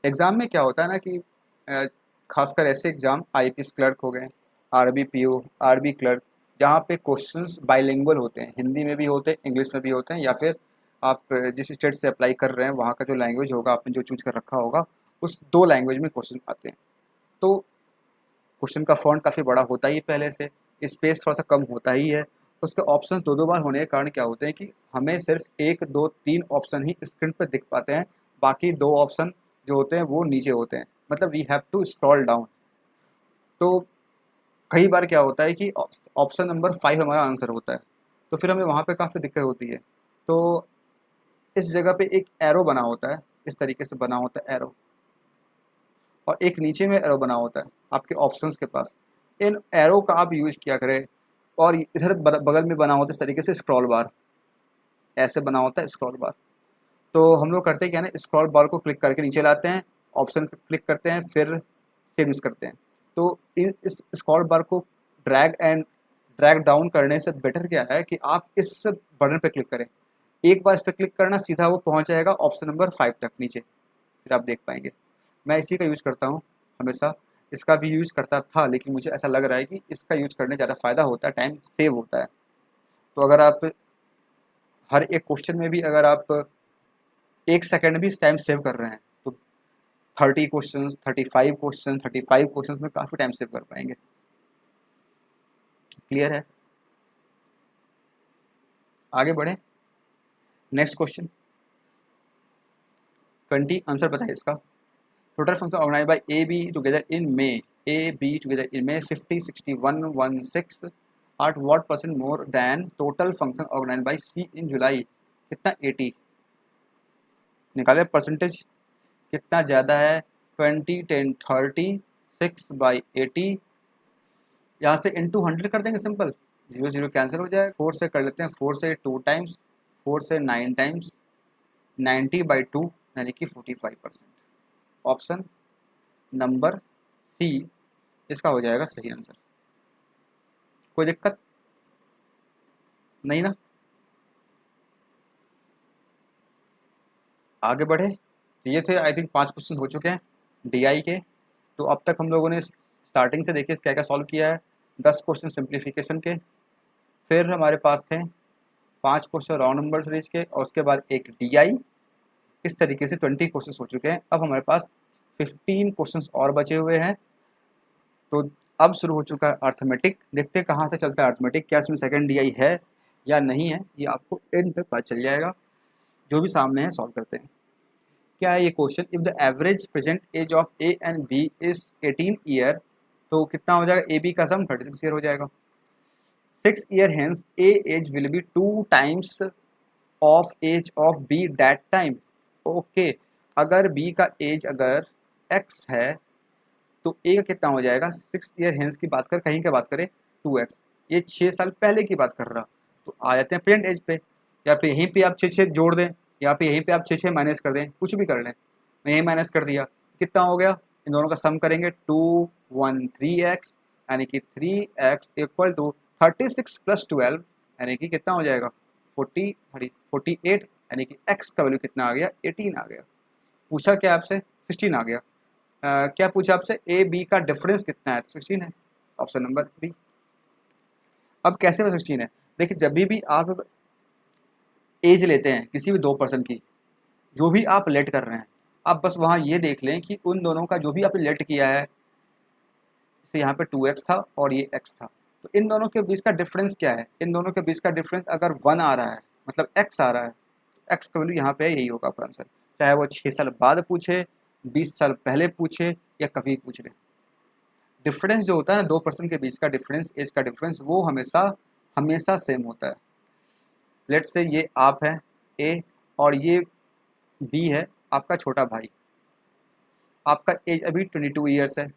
एग्ज़ाम में क्या होता है ना कि खासकर ऐसे एग्ज़ाम आईपीएस क्लर्क हो गए, आरबी पीओ, आरबी क्लर्क, जहाँ पे क्वेश्चंस बाइलिंगुअल होते हैं, हिंदी में भी होते हैं, इंग्लिश में भी होते हैं, या फिर आप जिस स्टेट से अप्लाई कर रहे हैं वहाँ का जो लैंग्वेज होगा, आपने जो चूज कर रखा होगा, उस दो लैंग्वेज में क्वेश्चन आते हैं। तो क्वेश्चन का फॉन्ट काफ़ी बड़ा होता ही पहले से, स्पेस थोड़ा सा कम होता ही है, उसके ऑप्शन दो दो बार होने के कारण क्या होते हैं कि हमें सिर्फ 1 2 3 ऑप्शन ही स्क्रीन पर दिख पाते हैं, बाकी 2 ऑप्शन जो होते हैं वो नीचे होते हैं, मतलब we have to scroll down. तो कई बार क्या होता है कि ऑप्शन नंबर 5 हमारा आंसर होता है, तो फिर हमें वहाँ पे काफ़ी दिक्कत होती है। तो इस जगह पे एक एरो बना होता है, इस तरीके से बना होता है एरो, और एक नीचे में एरो बना होता है आपके ऑप्शंस के पास, इन एरो का आप यूज़ किया करें। और इधर बगल में बना होता है इस तरीके से स्क्रॉल बार, ऐसे बना होता है स्क्रॉल बार। तो हम लोग करते क्या ना, स्क्रॉल बार को क्लिक करके नीचे लाते हैं, ऑप्शन पर क्लिक करते हैं, फिर सेव करते हैं। तो इस स्क्रॉल बार को ड्रैग डाउन करने से बेटर क्या है कि आप इस बटन पर क्लिक करें, एक बार इस पर क्लिक करना, सीधा वो पहुंच जाएगा ऑप्शन नंबर 5 तक नीचे, फिर आप देख पाएंगे। मैं इसी का यूज़ करता हूँ हमेशा, इसका भी यूज़ करता था, लेकिन मुझे ऐसा लग रहा है कि इसका यूज़ करने ज़्यादा फ़ायदा होता है, टाइम सेव होता है। तो अगर आप हर एक क्वेश्चन में भी अगर आप 1 सेकेंड भी टाइम सेव कर रहे हैं तो 30 क्वेश्चन 35 क्वेश्चन में काफ़ी टाइम सेव कर पाएंगे। क्लियर है, आगे बढ़े। नेक्स्ट क्वेश्चन 20, आंसर बताइए इसका। Total function organise by A B together in May, A B together in May 50 61 16 8 what % more than total function organise by C in July, कितना 80, निकाले परसेंटेज कितना ज़्यादा है, 20 10 30 6/80, यहाँ से इंटू 100 कर देंगे, सिंपल 0 0 कैंसिल हो जाएगा, 4 से कर लेते हैं, 4 से 2 टाइम्स, 4 से 9 टाइम्स, 90/2 यानी कि 45%, ऑप्शन नंबर सी इसका हो जाएगा सही आंसर। कोई दिक्कत नहीं ना, आगे बढ़े। तो ये थे आई थिंक 5 क्वेश्चन हो चुके हैं डीआई के। तो अब तक हम लोगों ने स्टार्टिंग से देखिए क्या क्या सॉल्व किया है, 10 क्वेश्चन सिंप्लीफिकेशन के, फिर हमारे पास थे 5 क्वेश्चन राउंड नंबर सीरीज के, और उसके बाद एक डीआई, इस तरीके से 20 क्वेश्चन हो चुके हैं। अब हमारे पास 15 क्वेश्चन और बचे हुए हैं। तो अब शुरू हो चुका है अर्थमेटिक, देखते हैं कहाँ से चलता है अर्थमेटिक, क्या इसमें सेकंड डीआई है या नहीं है, ये आपको एंड तक पता चल जाएगा। जो भी सामने है सॉल्व करते हैं। क्या है ये question, if the average present age of A and B is 18 year, तो कितना हो जाएगा, ए बी का सम 36 ईयर हो जाएगा। 6 year hence A age will be 2 times of age of B that time. Okay, अगर बी का एज अगर x है तो ए का कितना हो जाएगा, 6 ईयर हेंस की बात कर, कहीं की बात करें 2x, ये 6 साल पहले की बात कर रहा, तो आ जाते हैं प्रेजेंट एज पे, या फिर यहीं पे आप 6 जोड़ दें, या फिर यहीं पे आप 6 माइनस कर दें, कुछ भी कर लें। मैं यही माइनस कर दिया, कितना हो गया, इन दोनों का सम करेंगे 2 1 3x, यानी कि 3x इक्वल टू 36 प्लस 12, यानी कि कितना हो जाएगा 48, यानी कि x का वैल्यू कितना आ गया, 18 आ गया। पूछा क्या आपसे, 16 आ गया। क्या पूछा आपसे, ए बी का डिफरेंस कितना है, 16 है, ऑप्शन नंबर बी। अब कैसे में 16 है, देखिए जब भी आप एज लेते हैं किसी भी दो पर्सन की, जो भी आप लेट कर रहे हैं, आप बस वहाँ ये देख लें कि उन दोनों का जो भी आपने लेट किया है, जैसे यहाँ पे 2x था और ये x था, तो इन दोनों के बीच का डिफरेंस क्या है, इन दोनों के बीच का डिफरेंस अगर 1 आ रहा है, मतलब x आ रहा है, x का वैल्यू यहाँ पे यही होगा आपका आंसर, चाहे वो 6 साल बाद पूछे, 20 साल पहले पूछे, या कभी पूछ ले। डिफरेंस जो होता है ना दो पर्सन के बीच का डिफरेंस, एज का डिफरेंस, वो हमेशा हमेशा सेम होता है। लेट से ये आप है ए और ये बी है आपका छोटा भाई, आपका एज अभी 22 ईयर्स है,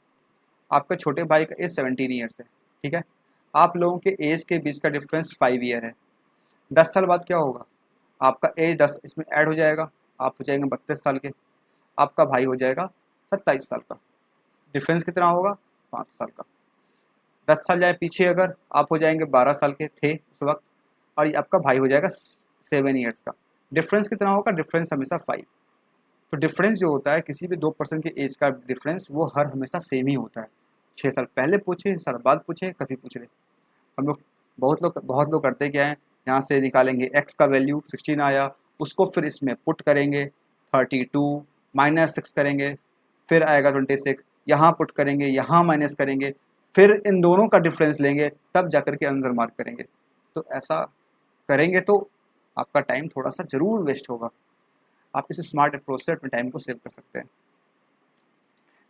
आपका छोटे भाई का एज 17 ईयर्स है, ठीक है। आप लोगों के एज के बीच का डिफरेंस 5 ईयर है। 10 साल बाद क्या होगा, आपका एज 10 इसमें ऐड हो जाएगा, आप हो जाएंगे 32 साल के, आपका भाई हो जाएगा 27 साल का। डिफरेंस कितना होगा, 5 साल का। 10 साल जाए पीछे अगर, आप हो जाएंगे 12 साल के थे उस वक्त, और ये आपका भाई हो जाएगा 7 ईयर्स का। डिफरेंस कितना होगा, डिफरेंस हमेशा 5। तो डिफरेंस जो होता है किसी भी दो पर्सन के एज का डिफरेंस, वो हर हमेशा सेम ही होता है। 6 साल पहले पूछे, 6 साल बाद पूछे, कभी पूछ रहे। हम लोग बहुत लोग करते क्या हैं, यहाँ से निकालेंगे x का वैल्यू 16 आया, उसको फिर इसमें पुट करेंगे 32 -6 करेंगे, फिर आएगा 26, यहाँ पुट करेंगे, यहाँ माइनस करेंगे, फिर इन दोनों का डिफरेंस लेंगे, तब जाकर के आंसर मार्क करेंगे। तो ऐसा करेंगे तो आपका टाइम थोड़ा सा जरूर वेस्ट होगा। आप इस स्मार्ट अप्रोच से अपने टाइम को सेव कर सकते हैं।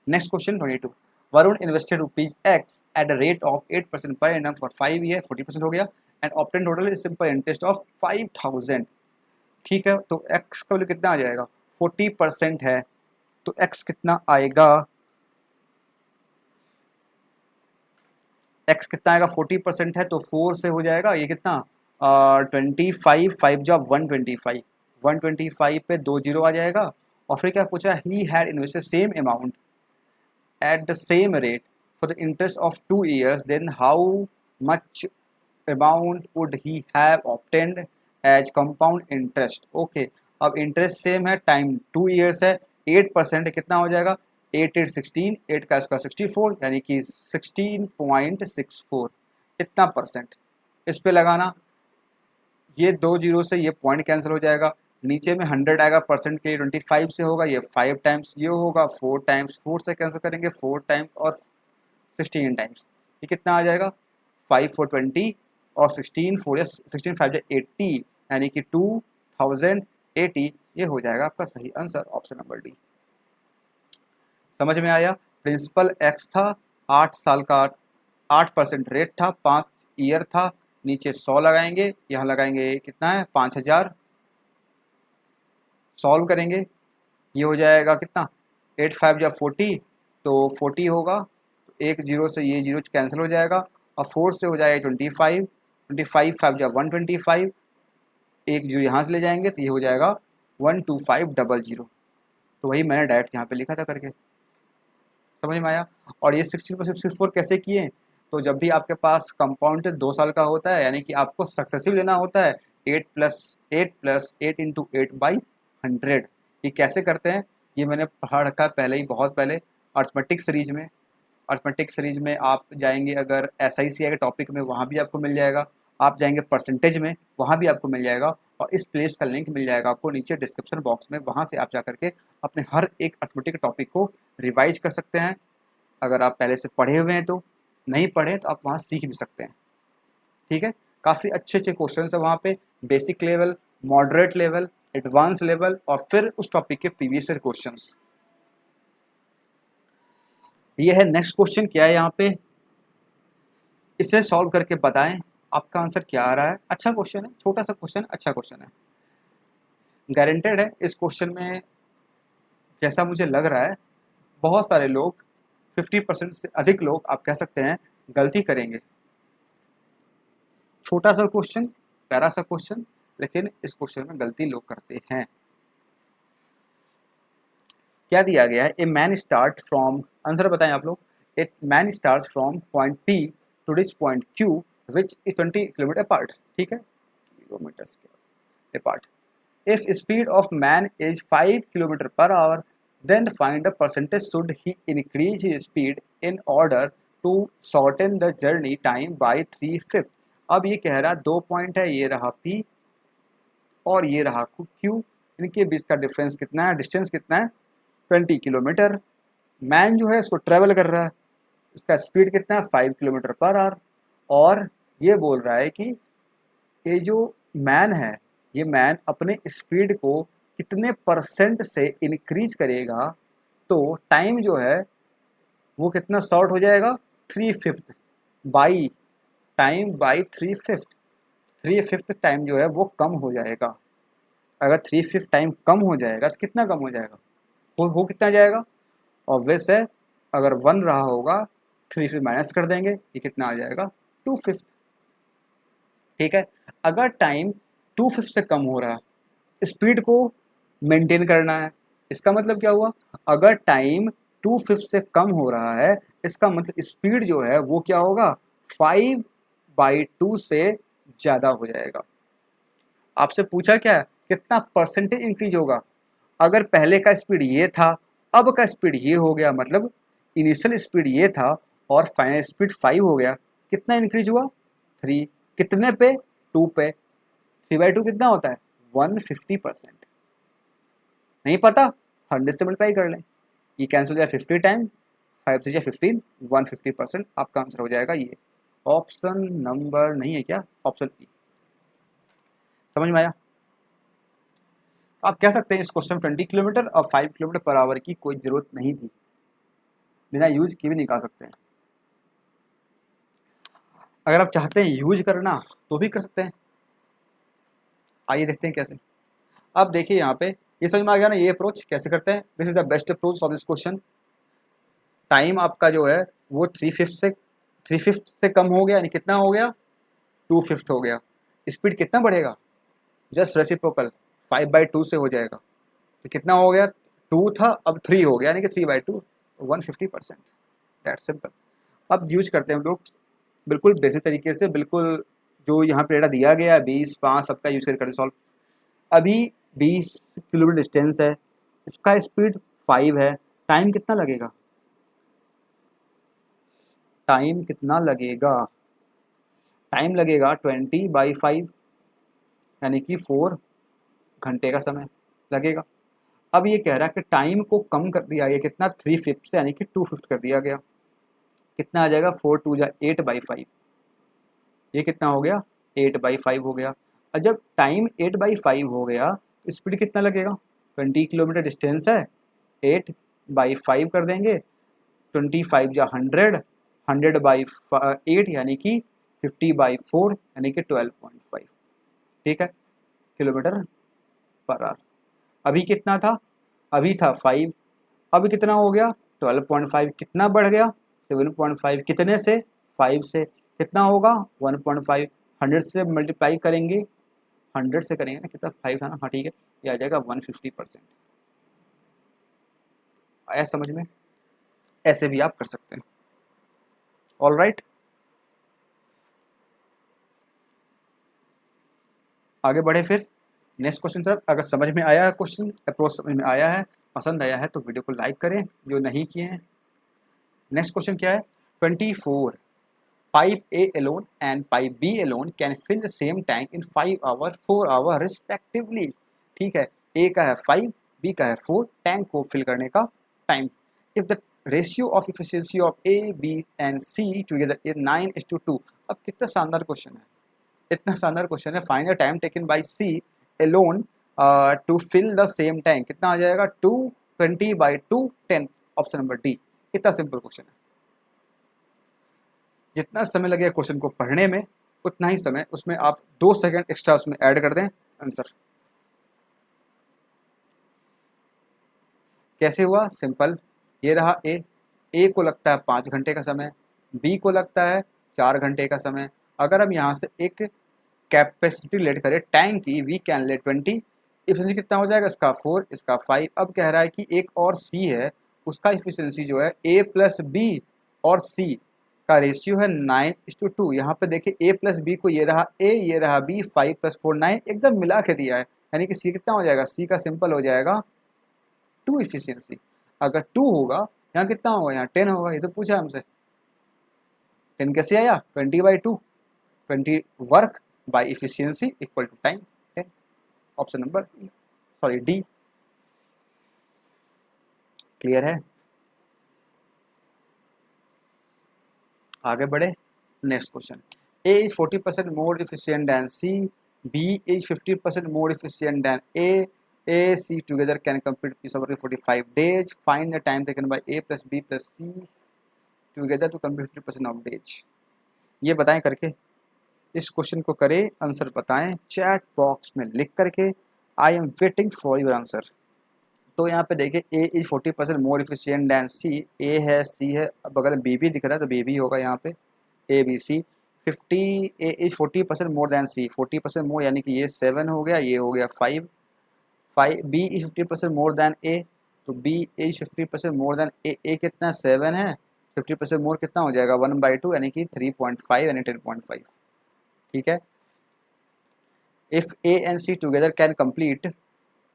Next question 22, Varun invested rupees x at the rate of 8% per annum for 5 year, 40% हो गया, and obtain total simple interest of 5000। ठीक है, तो x का वैल्यू कितना आ जाएगा, 40% है, तो x कितना आएगा, x कितना आएगा, 40% है तो 4 से हो जाएगा, ये कितना 25, 5 जॉब 125, 125 पे 2 जीरो आ जाएगा। और फिर क्या पूछा, he had invested same amount at the same rate for the interest of 2 years, then how much amount would he have obtained as compound interest? Okay, अब इंटरेस्ट सेम है, टाइम 2 ईयर्स है, 8% कितना हो जाएगा, 8 8 16, 8 का इसका 64, यानी कि 16.64, कितना परसेंट, इस पे लगाना, ये 2 जीरो से ये पॉइंट कैंसिल हो जाएगा, नीचे में 100 आएगा परसेंट के लिए, 25 से होगा, ये 5 टाइम्स, ये होगा 4 टाइम्स, 4 से कैंसिल करेंगे 4 टाइम्स और 16 टाइम्स, ये कितना आ जाएगा 5 4 20 और 16 4 16 5 80, यानी कि 2080, ये हो जाएगा आपका सही आंसर, ऑप्शन नंबर डी। समझ में आया, प्रिंसिपल एक्स था, 8 साल का 8% रेट था, 5 ईयर था, नीचे 100 लगाएंगे, यहाँ लगाएंगे कितना है 5000, सॉल्व करेंगे, ये हो जाएगा कितना 8 5 या 40, तो 40 होगा, तो एक जीरो से ये जीरो कैंसिल हो जाएगा, और 4 से हो जाएगा 25, 25 5 या 125, एक जीरो यहाँ से ले जाएंगे तो ये हो जाएगा 12500, तो वही मैंने डायरेक्ट यहाँ पे लिखा था करके। समझ में आया। और ये 16 पर 64 कैसे किए, तो जब भी आपके पास कंपाउंड 2 साल का होता है, यानी कि आपको सक्सेसिव लेना होता है, 8 + 8 × 8/100। ये कैसे करते हैं, ये मैंने पढ़ा रखा है पहले ही, बहुत पहले अर्थमेटिक सीरीज में। अर्थमेटिक सीरीज में आप जाएंगे अगर SICI के टॉपिक में, वहाँ भी आपको मिल जाएगा, आप जाएंगे परसेंटेज में, वहाँ भी आपको मिल जाएगा, और इस प्लेलिस्ट का लिंक मिल जाएगा आपको नीचे डिस्क्रिप्शन बॉक्स में, वहाँ से आप जा करके अपने हर एक अर्थमेटिक टॉपिक को रिवाइज कर सकते हैं। अगर आप पहले से पढ़े हुए हैं तो, नहीं पढ़े तो आप वहाँ सीख भी सकते हैं। ठीक है, काफ़ी अच्छे अच्छे क्वेश्चन है वहाँ पे, basic level, moderate level advance level और फिर उस टॉपिक के प्रीवियस ईयर क्वेश्चंस। ये है नेक्स्ट क्वेश्चन, क्या है यहाँ पे, इसे सॉल्व करके बताएं आपका आंसर क्या आ रहा है। अच्छा क्वेश्चन है, छोटा सा क्वेश्चन, अच्छा क्वेश्चन है, गारंटेड है इस क्वेश्चन में। जैसा मुझे लग रहा है बहुत सारे लोग, 50% से अधिक लोग आप कह सकते हैं गलती करेंगे। छोटा सा क्वेश्चन, प्यारा सा क्वेश्चन, लेकिन इस क्वेश्चन में गलती लोग करते हैं। क्या दिया गया है, a man start from, answer बताएं आप लोग, a man start from point P to reach point Q which is 20 kilometre apart. ठीक है, kilometre apart. If speed of man is 5 km per hour, then find the percentage should he increase his speed in order to shorten the journey time by 3/5। अब ये कह रहा 2 point है, ये रहा P और ये रहा Q, इनके बीच का डिफरेंस कितना है, डिस्टेंस कितना है, 20 किलोमीटर। मैन जो है इसको ट्रेवल कर रहा है, इसका स्पीड कितना है, 5 किलोमीटर पर आवर। और ये बोल रहा है कि ये जो मैन है, ये मैन अपने स्पीड को कितने परसेंट से इंक्रीज करेगा तो टाइम जो है वो कितना शॉर्ट हो जाएगा, 3/5 बाई टाइम बाई 3/5 टाइम जो है वो कम हो जाएगा। अगर 3/5 टाइम कम हो जाएगा तो कितना कम हो जाएगा, हो कितना जाएगा, ऑब्वियस है, अगर 1 रहा होगा 3 से माइनस कर देंगे, ये कितना आ जाएगा, 2/5। ठीक है, अगर टाइम 2/5 से कम हो रहा है, स्पीड को मेंटेन करना है, इसका मतलब क्या हुआ, अगर टाइम 2/5 से कम हो रहा है इसका मतलब स्पीड जो है वो क्या होगा, 5/2 से ज़्यादा हो जाएगा। आपसे पूछा क्या, कितना परसेंटेज इंक्रीज होगा, अगर पहले का स्पीड ये था अब का स्पीड ये हो गया, मतलब इनिशियल स्पीड ये था और फाइनल स्पीड 5 हो गया, कितना इंक्रीज हुआ, 3, कितने पे, 2 पे, 3/2 कितना होता है, 150%। नहीं पता, 100 से मल्टीप्लाई कर लें, ये कैंसिल हो जाए 50 टाइम, 5 से 15, 150%। आपका आंसर हो जाएगा ये, ऑप्शन नंबर नहीं है क्या, ऑप्शन ई। समझ में आया, आप कह सकते हैं इस क्वेश्चन 20 किलोमीटर और 5 किलोमीटर पर आवर की कोई जरूरत नहीं थी, बिना यूज किए भी निकाल सकते हैं। अगर आप चाहते हैं यूज करना तो भी कर सकते हैं। आइए देखते हैं कैसे। अब देखिए यहाँ पे ये समझ में आ गया ना, ये अप्रोच कैसे करते हैं, this is the best approach of this question. Time आपका जो है वो 3/5 से कम हो गया, यानी कितना हो गया, 2/5 हो गया। स्पीड कितना बढ़ेगा, जस्ट रेसिप्रोकल 5/2 से हो जाएगा, तो कितना हो गया, 2 था अब 3 हो गया, यानी कि 3/2, 150%। That simple. अब यूज करते हैं हम लोग बिल्कुल बेसिक तरीके से, बिल्कुल जो यहाँ पे डेटा दिया गया है 20, 5 सबका यूज करके सॉल्व। अभी 20 किलोमीटर डिस्टेंस है, इसका स्पीड 5 है, टाइम कितना लगेगा, टाइम कितना लगेगा, टाइम लगेगा 20/5, यानी कि 4 घंटे का समय लगेगा। अब ये कह रहा है कि टाइम को कम कर दिया गया, कितना, 3/5 से, यानी कि 2/5 कर दिया गया, कितना आ जाएगा, 4 2 जा 8/5, ये कितना हो गया, 8/5 हो गया। और जब टाइम 8/5 हो गया तो स्पीड कितना लगेगा, 20 किलोमीटर डिस्टेंस है, 8/5 कर देंगे, 25 जा 100, 100/8 यानी कि 50/4 यानी कि 12.5। ठीक है, किलोमीटर पर आवर। अभी कितना था, अभी था 5, अभी कितना हो गया, 12.5, कितना बढ़ गया, 7.5, कितने से, 5 से, कितना होगा, 1.5, 100 से मल्टीप्लाई करेंगे, 100 से करेंगे ना, कितना 5 था ना, हाँ ठीक है, ये आ जाएगा 150%। आया समझ में, ऐसे भी आप कर सकते हैं। ऑल राइट, आगे बढ़े फिर नेक्स्ट क्वेश्चन तरफ। अगर समझ में आया है क्वेश्चन, अप्रोच समझ में आया है, पसंद आया है तो वीडियो को लाइक करें, जो नहीं किए हैं। नेक्स्ट क्वेश्चन क्या है, 24, pipe A alone and pipe B alone can fill the same tank in 5 hour 4 hour respectively। ठीक है, ए का है 5, बी का है 4, टैंक को फिल करने का time. If the ratio of efficiency of A B and C together is 9:2। अब कितना शानदार क्वेश्चन है, इतना शानदार क्वेश्चन है, find the time taken by C alone to fill the same tank कितना आ जाएगा 220/210 ऑप्शन नंबर डी। कितना सिंपल क्वेश्चन है। जितना समय लगेगा क्वेश्चन को पढ़ने में उतना ही समय उसमें आप 2 सेकंड एक्स्ट्रा उसमें ऐड कर दें आंसर। कैसे हुआ सिंपल, ये रहा ए को लगता है 5 घंटे का समय, बी को लगता है 4 घंटे का समय। अगर हम यहाँ से एक कैपेसिटी लेट करें टैंक की, वी कैन लेट 20, इफिशिएंसी कितना हो जाएगा, इसका 4 इसका 5। अब कह रहा है कि एक और सी है, उसका इफिशिएंसी जो है ए प्लस बी और सी का रेशियो है 9:2। यहाँ पे देखिए ए प्लस बी को ये रहा ए ये रहा बी, 5 + 4 9 एकदम मिला के दिया है, यानी कि सी कितना हो जाएगा, सी का सिंपल हो जाएगा 2 इफिशियंसी। अगर 2 होगा यहाँ कितना होगा, यहाँ 10 होगा, ये तो पूछा हमसे। 10 कैसे आया, 20/2, 20 work by efficiency equal to time 10, option number sorry D. Clear है। आगे बढ़े, next question. A is 40% more efficient than C, B is 50% more efficient than A C together can complete piece of work in 45 days. Find the time taken by A plus B plus C together to complete 50% of days. ये बताएं करके, इस question को करें, answer बताएं chat box में लिख करके। I am waiting for your answer. तो यहाँ पे देखिए ए इज 40% मोर इफिशियंट दैन सी, ए है सी है, अब अगर बी भी दिख रहा है तो बी भी होगा यहाँ पे, A B C. 50 A is 40% more than C, 40% more यानी कि ये 7 हो गया, ये हो गया 5। बी इज 50% मोर दैन ए, तो बी इज 50% मोर दैन ए कितना 7 है, 50% मोर कितना हो जाएगा 1/2 यानी कि 3.5 यानी 10.5। ठीक है। If A and C together can complete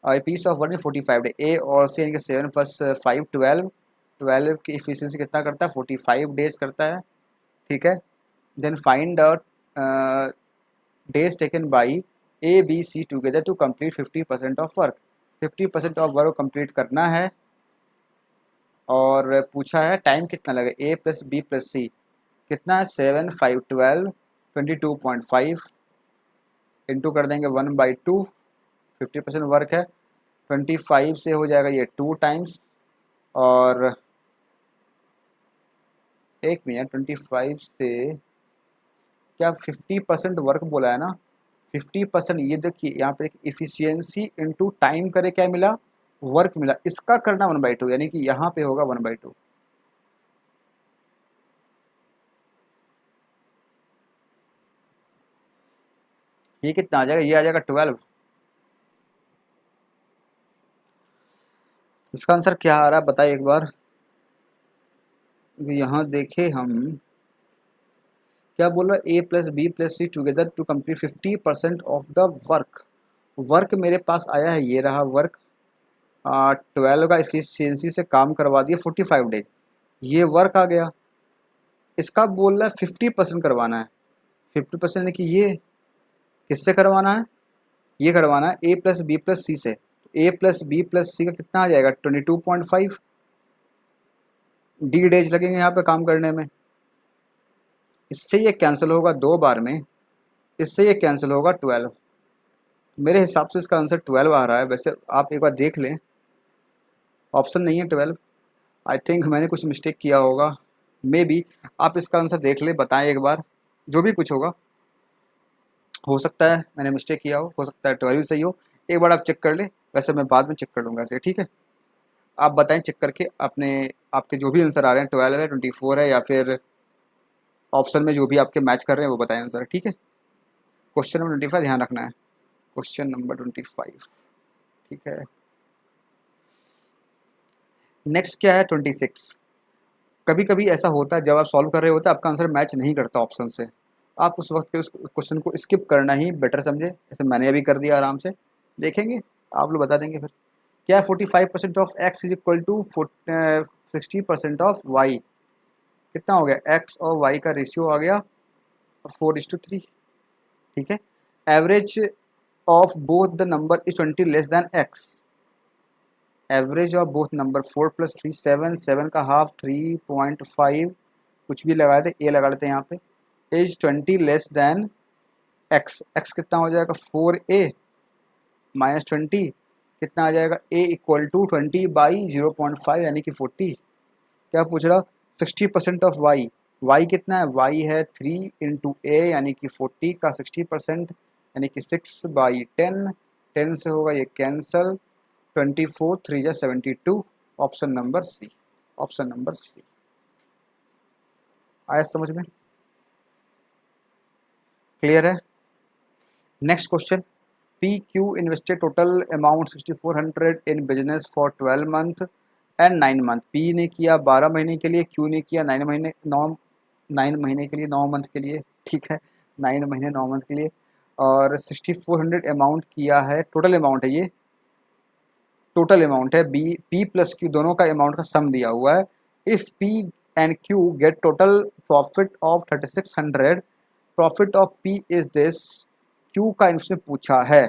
piece of work in 45 day, A और सी यानी कि 7 + 5 12 की इफिशियंसी कितना करता है 45 डेज करता है। ठीक है। Then find out days taken by A B C together to complete 50% of work. 50% of work complete करना है और पूछा है टाइम कितना लगे, A plus B plus C कितना है 7 5 12 22.5 इंटू कर देंगे 1/2, 50% वर्क है, 25 से हो जाएगा ये 2 टाइम्स, और 1 मिनट 25 से क्या 50% वर्क बोला है ना, 50% ये देखिए यहाँ पे इफिशियंसी इंटू टाइम करे क्या मिला, वर्क मिला, इसका करना 1/2 यानी कि यहाँ पे होगा 1/2। ये कितना आ जाएगा, ये आ जाएगा 12। इसका आंसर क्या आ रहा है बताइए एक बार। यहाँ देखे हम क्या बोल रहा है, A plus B plus C together to complete 50% of the work. Work मेरे पास आया है, ये रहा वर्क, 12 का इफिशियंसी से काम करवा दिया 45 डेज, ये वर्क आ गया। इसका बोल रहा है 50% करवाना है, 50% यानी कि ये किससे करवाना है, ये करवाना है ए प्लस बी प्लस सी से। ए प्लस बी प्लस सी का कितना आ जाएगा 22.5 डी डेज लगेंगे यहाँ पे काम करने में। इससे ये कैंसिल होगा 2 बार में, इससे ये कैंसिल होगा 12। मेरे हिसाब से इसका आंसर 12 आ रहा है, वैसे आप एक बार देख लें, ऑप्शन नहीं है 12। आई थिंक मैंने कुछ मिस्टेक किया होगा, मे बी आप इसका आंसर देख लें, बताएं एक बार, जो भी कुछ होगा, हो सकता है मैंने मिस्टेक किया हो सकता है 12 सही हो, एक बार आप चेक कर ले, वैसे मैं बाद में चेक कर लूँगा इसे। ठीक है, आप बताएं चेक करके अपने, आपके जो भी आंसर आ रहे हैं 12 है 24 है या फिर ऑप्शन में जो भी आपके मैच कर रहे हैं वो बताएं आंसर। ठीक है, क्वेश्चन नंबर 25 ध्यान रखना है, क्वेश्चन नंबर 25। ठीक है, नेक्स्ट क्या है 26। कभी कभी ऐसा होता है जब आप सॉल्व कर रहे होते हैं आपका आंसर मैच नहीं करता ऑप्शन से, आप उस वक्त पे उस क्वेश्चन को स्किप करना ही बेटर समझे, जैसे मैंने अभी कर दिया आराम से, देखेंगे आप लोग बता देंगे फिर। क्या है 45% of X is equal to 60% of Y, कितना हो गया एक्स और वाई का रेशियो आ गया 4:3। ठीक है, average of both the number is 20 less than x, average of both number 4 + 3 7, 7 का हाफ 3.5, कुछ भी लगा देते, ए लगा लेते हैं यहाँ पे, age 20 less than X, X कितना हो जाएगा 4a -20 कितना आ जाएगा, a इक्वल टू 20 बाई 0.5 यानी कि 40। क्या पूछ रहा, 60% ऑफ y, y कितना है, y है 3 इंटू ए यानी कि 40 का 60% यानी कि 6/10, 10 से होगा ये कैंसल, 24 3 जा 72, option number C, option number C. आया समझ में, क्लियर है। Next question, P Q invested total amount 6400 in business for 12 month and 9 month. P ने किया 12 महीने के लिए, क्यू ने किया 9 महीने 9 महीने के लिए, 9 मंथ के लिए, ठीक है, 9 महीने 9 मंथ के लिए, और 6400 अमाउंट किया है, टोटल अमाउंट है ये, टोटल अमाउंट है, बी पी प्लस क्यू दोनों का अमाउंट का सम दिया हुआ है। If P and Q get total profit of 3600, profit of P is this, Q का इसने पूछा है।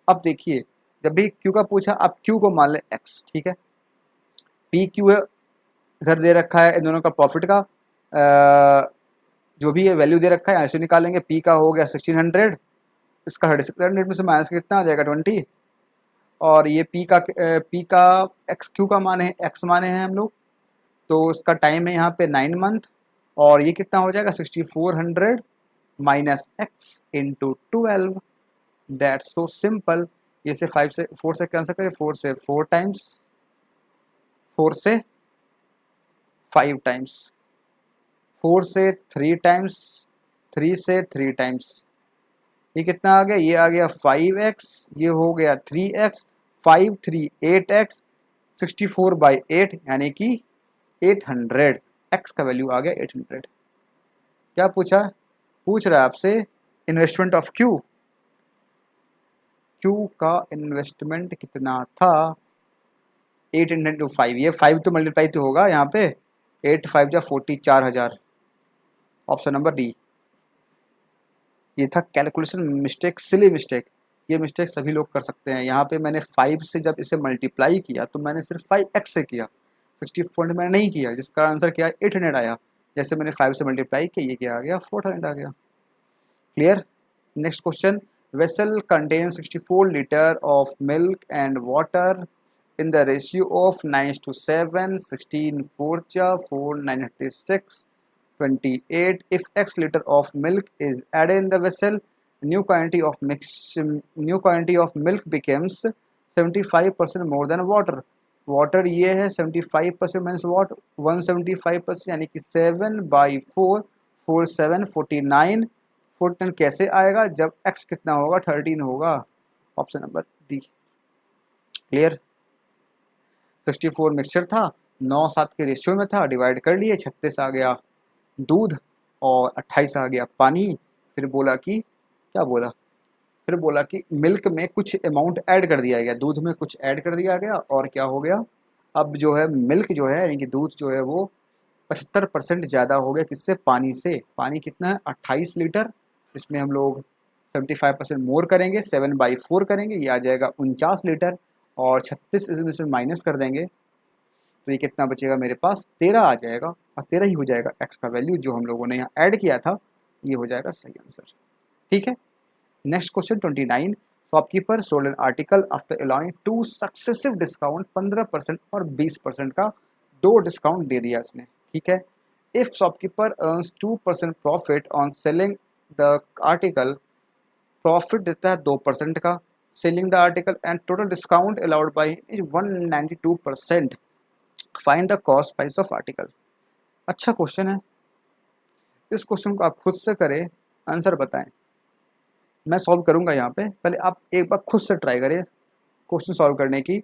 अब देखिए, जब भी क्यू का पूछा, आप क्यू को मान लें एक्स, ठीक है, पी क्यू है, इधर दे रखा है इन दोनों का प्रॉफिट का जो भी ये वैल्यू दे रखा है ऐसे निकालेंगे। पी का हो गया 1600, इसका 3600 में से माइनस कितना आ जाएगा 20, और ये पी का एक्स क्यू का मान है, एक्स माने हैं हम लोग, तो इसका टाइम है यहाँ पे 9 मंथ, और ये कितना हो जाएगा 6400 minus x into 12, that's so simple. ये से 5 से 4 से कैंसिल करें, 4 से 4 टाइम्स, 4 से 5 टाइम्स, 4 से 3 टाइम्स, 3 से 3 टाइम्स, ये कितना आ गया, ये आ गया 5x, ये हो गया 3x, 5 3 8x, 64/8 यानी कि 800, x का वैल्यू आ गया 800। क्या पूछा, पूछ रहा है आपसे इन्वेस्टमेंट ऑफ क्यू, क्यू का इन्वेस्टमेंट कितना था, 800 इंटू 5, ये 5 तो मल्टीप्लाई तो होगा यहाँ पे, 8 5 जा 40, 4000, ऑप्शन नंबर डी। ये था कैलकुलेशन मिस्टेक, सिली मिस्टेक, ये मिस्टेक सभी लोग कर सकते हैं। यहाँ पे मैंने 5 से जब इसे मल्टीप्लाई किया तो मैंने सिर्फ 5x से किया, 64 मैंने नहीं किया, जिसका आंसर क्या है 800 आया। जैसे मैंने 5 से मल्टीप्लाई किया, ये क्या आ गया 4000 आ गया। Clear. Next question, vessel contain 64 litre of milk and water in the ratio of 9:7, 16 4 4 936 28. If x liter of milk is added in the vessel, new quantity of milk becomes 75% more than water. Water ये है 75% means what 175%, यानी कि 7/4 4 7 49, 49 कैसे आएगा जब x कितना होगा 13 होगा, option number D. Clear. 64 mixture था, 9:7 के रेशियो में था, डिवाइड कर लिए, 36 आ गया दूध और 28 आ गया पानी। फिर बोला कि क्या बोला, फिर बोला कि मिल्क में कुछ अमाउंट ऐड कर दिया गया, दूध में कुछ ऐड कर दिया गया, और क्या हो गया, अब जो है मिल्क जो है यानी कि दूध जो है वो 75% ज़्यादा हो गया किससे, पानी से। पानी कितना है 28 लीटर, इसमें हम लोग 75% मोर करेंगे, 7/4 करेंगे, ये आ जाएगा 49 लीटर, और 36 इसमें से माइनस कर देंगे तो ये कितना बचेगा मेरे पास 13 आ जाएगा, और 13 ही हो जाएगा एक्स का वैल्यू जो हम लोगों ने यहाँ ऐड किया था, ये हो जाएगा सही आंसर। ठीक है। Next question 29, shopkeeper sold an article after allowing 2 successive discount, 15% और 20% का 2 डिस्काउंट दे दिया इसने। ठीक है। If shopkeeper earns 2% profit on selling the article, profit देता है 2% का selling the article, and total discount allowed by is 192%, find the cost price of article. अच्छा क्वेश्चन है, इस क्वेश्चन को आप खुद से करें, आंसर बताएं, मैं सॉल्व करूंगा यहाँ पे, पहले आप एक बार खुद से ट्राई करें क्वेश्चन सॉल्व करने की।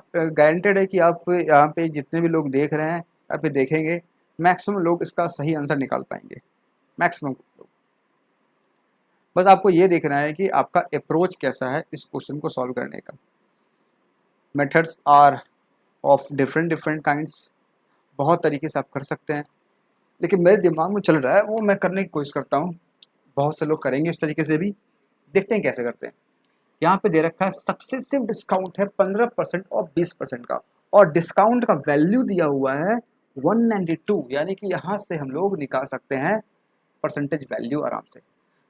गारंटेड है कि आप यहाँ पे जितने भी लोग देख रहे हैं या फिर देखेंगे, मैक्सिमम लोग इसका सही आंसर निकाल पाएंगे, मैक्सिमम लोग। बस आपको ये देखना है कि आपका अप्रोच कैसा है इस क्वेश्चन को सॉल्व करने का। Methods are of different kinds, बहुत तरीके से आप कर सकते हैं, लेकिन मेरे दिमाग में चल रहा है वो मैं करने की कोशिश करता हूँ। बहुत से लोग करेंगे इस तरीके से भी, देखते हैं कैसे करते हैं। यहाँ पे दे रखा है सक्सेसिव डिस्काउंट है 15% और 20% का, और डिस्काउंट का वैल्यू दिया हुआ है 192, यानी कि यहाँ से हम लोग निकाल सकते हैं परसेंटेज वैल्यू आराम से।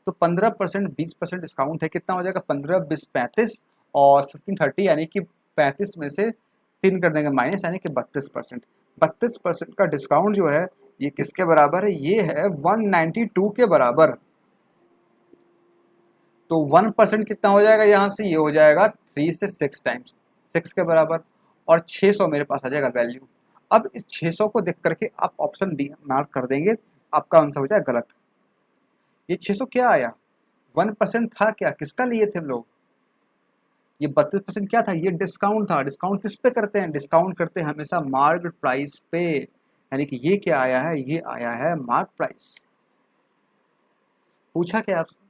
तो 15% 20% डिस्काउंट है, कितना हो जाएगा 15 20 35, और 1530 यानी कि 35 में से 3 कर देंगे माइनस, यानी कि 32%। 32% का डिस्काउंट जो है ये किसके बराबर है? ये है 192 के बराबर। तो 1% कितना हो जाएगा यहाँ से? ये हो जाएगा 3 से 6 टाइम्स, 6 के बराबर, और 600 मेरे पास आ जाएगा वैल्यू। अब इस 600 को देख करके आप ऑप्शन डी मार्क कर देंगे, आपका आंसर हो जाएगा गलत। ये 600 क्या आया? 1% था क्या? किसका लिए थे लोग? ये 32% क्या था? ये डिस्काउंट था। डिस्काउंट किस पे करते हैं? डिस्काउंट करते हैं हमेशा मार्क प्राइस पे, यानी कि ये क्या आया है? ये आया है मार्क प्राइस। पूछा क्या आपसे?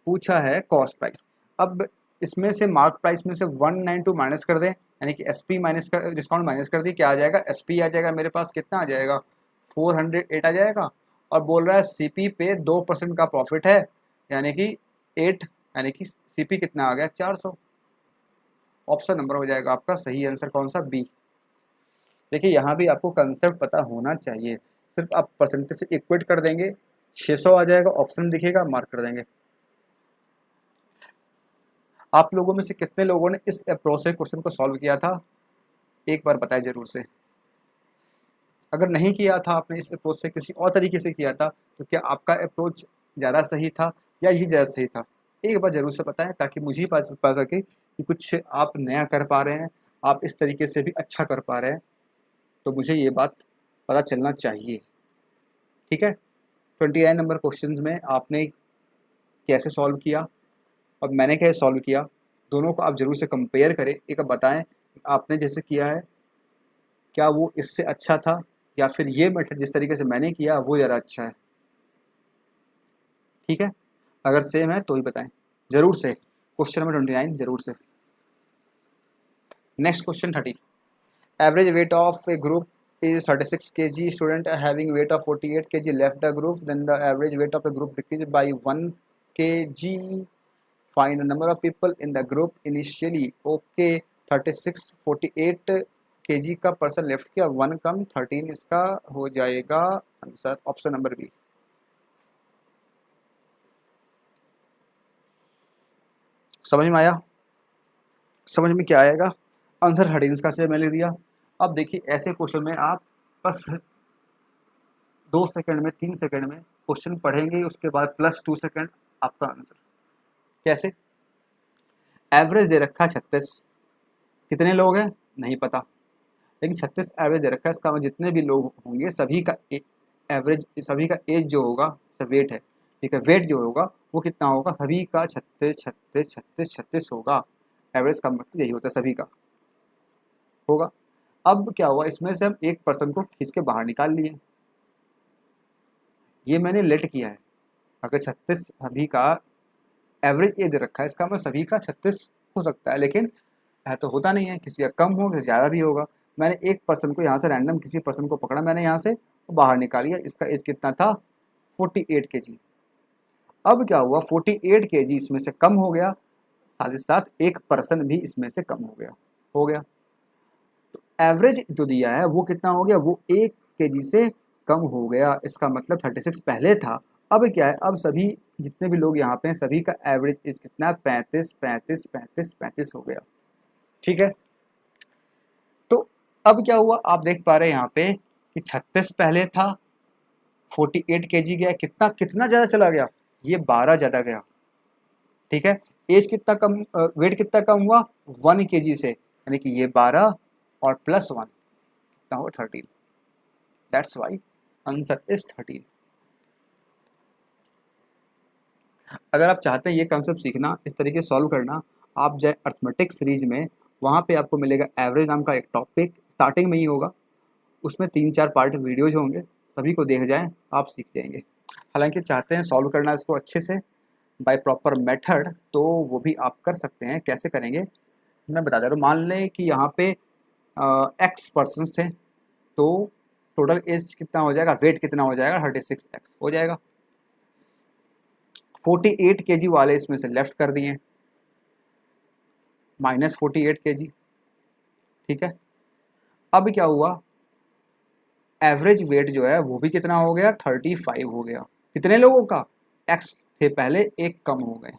पूछा है कॉस्ट प्राइस। अब इसमें से मार्क प्राइस में से 192 माइनस कर दें, यानी कि एसपी माइनस कर, डिस्काउंट माइनस कर दी, क्या आ जाएगा? एसपी आ जाएगा मेरे पास। कितना आ जाएगा? 408 आ जाएगा। और बोल रहा है सीपी पे 2% का प्रॉफिट है, यानी कि 8, यानी कि सीपी कितना आ गया? 400। ऑप्शन नंबर हो जाएगा आपका सही आंसर कौन सा? बी। देखिए यहाँ भी आपको कंसेप्ट पता होना चाहिए, सिर्फ आप परसेंटेज से इक्वेट कर देंगे, 600 आ जाएगा, ऑप्शन दिखेगा, मार्क कर देंगे। आप लोगों में से कितने लोगों ने इस अप्रोच से क्वेश्चन को सॉल्व किया था? एक बार बताएं जरूर से। अगर नहीं किया था आपने इस अप्रोच से, किसी और तरीके से किया था, तो क्या आपका अप्रोच ज़्यादा सही था या ये ज़्यादा सही था? एक बार जरूर से बताएं, ताकि मुझे ही पता सके कि कुछ आप नया कर पा रहे हैं, आप इस तरीके से भी अच्छा कर पा रहे हैं, तो मुझे ये बात पता चलना चाहिए। ठीक है, 29 नंबर क्वेश्चन में आपने कैसे सॉल्व किया और मैंने कैसे सॉल्व किया, दोनों को आप जरूर से कंपेयर करें। एक अब बताएं आपने जैसे किया है, क्या वो इससे अच्छा था, या फिर ये मेथड जिस तरीके से मैंने किया वो ज़्यादा अच्छा है? ठीक है, अगर सेम है तो ही बताएं जरूर से। क्वेश्चन नंबर 29 जरूर से। Next question 30। Average weight of A group is 36 kg. Student having weight of 48 kg left the group. Then the average weight of a group decreased by 1 kg. Find the number of people in the group initially. Okay, 36 48 kg का person left किया, 1 कम, 13 इसका हो जाएगा answer, option number B. समझ में आया? समझ में क्या आएगा? आंसर 13 इसका से मैंने लिख दिया। अब देखिए ऐसे क्वेश्चन में आप बस 2 सेकंड में 3 सेकंड में क्वेश्चन पढ़ेंगे, उसके बाद +2 सेकंड आपका आंसर। कैसे? एवरेज दे रखा है 36, कितने लोग हैं नहीं पता, लेकिन 36 एवरेज दे रखा है, इसका मतलब जितने भी लोग होंगे सभी का एवरेज, सभी का एज जो होगा, वेट है, ठीक है, वेट जो होगा वो कितना होगा? सभी का 36 36 36 36 होगा। एवरेज का मतलब यही होता है, सभी का होगा। अब क्या हुआ, इसमें से हम एक पर्सन को खींच के बाहर निकाल लिए, ये मैंने लेट किया है। अगर 36 सभी का एवरेज ए दे रखा है, इसका मतलब सभी का 36 हो सकता है, लेकिन है तो होता नहीं है, किसी का कम हो, किसी ज़्यादा भी होगा। मैंने एक पर्सन को यहाँ से रैंडम किसी पर्सन को पकड़ा, मैंने यहाँ से बाहर निकाल लिया, इसका एज कितना था? 48 kg। अब क्या हुआ, 48 kg इसमें से कम हो गया, साथ ही साथ एक पर्सन भी इसमें से कम हो गया। तो एवरेज जो दिया है वो कितना हो गया? वो 1 kg से कम हो गया। इसका मतलब 36 पहले था, अब क्या है, अब सभी जितने भी लोग यहाँ पे हैं सभी का एवरेज एज कितना? 35 35 35 35 हो गया। ठीक है, तो अब क्या हुआ, आप देख पा रहे हैं यहाँ पे कि 36 पहले था, 48 kg गया, कितना कितना ज़्यादा चला गया? ये 12 ज़्यादा गया। ठीक है, एज कितना कम, वेट कितना कम हुआ? 1 kg से, यानी कि ये 12 और +1 कितना हुआ? 13। That's why answer is 13। अगर आप चाहते हैं ये कंसेप्ट सीखना, इस तरीके से सॉल्व करना, आप जाए अर्थमेटिक सीरीज में, वहाँ पे आपको मिलेगा एवरेज नाम का एक टॉपिक, स्टार्टिंग में ही होगा, उसमें 3-4 पार्ट वीडियोज होंगे, सभी को देख जाएं, आप सीख जाएंगे। हालांकि चाहते हैं सॉल्व करना इसको अच्छे से बाय प्रॉपर मेथड, तो वो भी आप कर सकते हैं। कैसे करेंगे मैं बता दे रहा हूँ। मान लें कि यहाँ पे एक्स पर्सन थे, तो टोटल एज कितना हो जाएगा, वेट कितना हो जाएगा? 36x हो जाएगा। 48 kg वाले इसमें से लेफ्ट कर दिए, -48 kg। ठीक है, अब क्या हुआ, एवरेज वेट जो है वो भी कितना हो गया? 35 हो गया। कितने लोगों का? एक्स थे पहले, एक कम हो गए।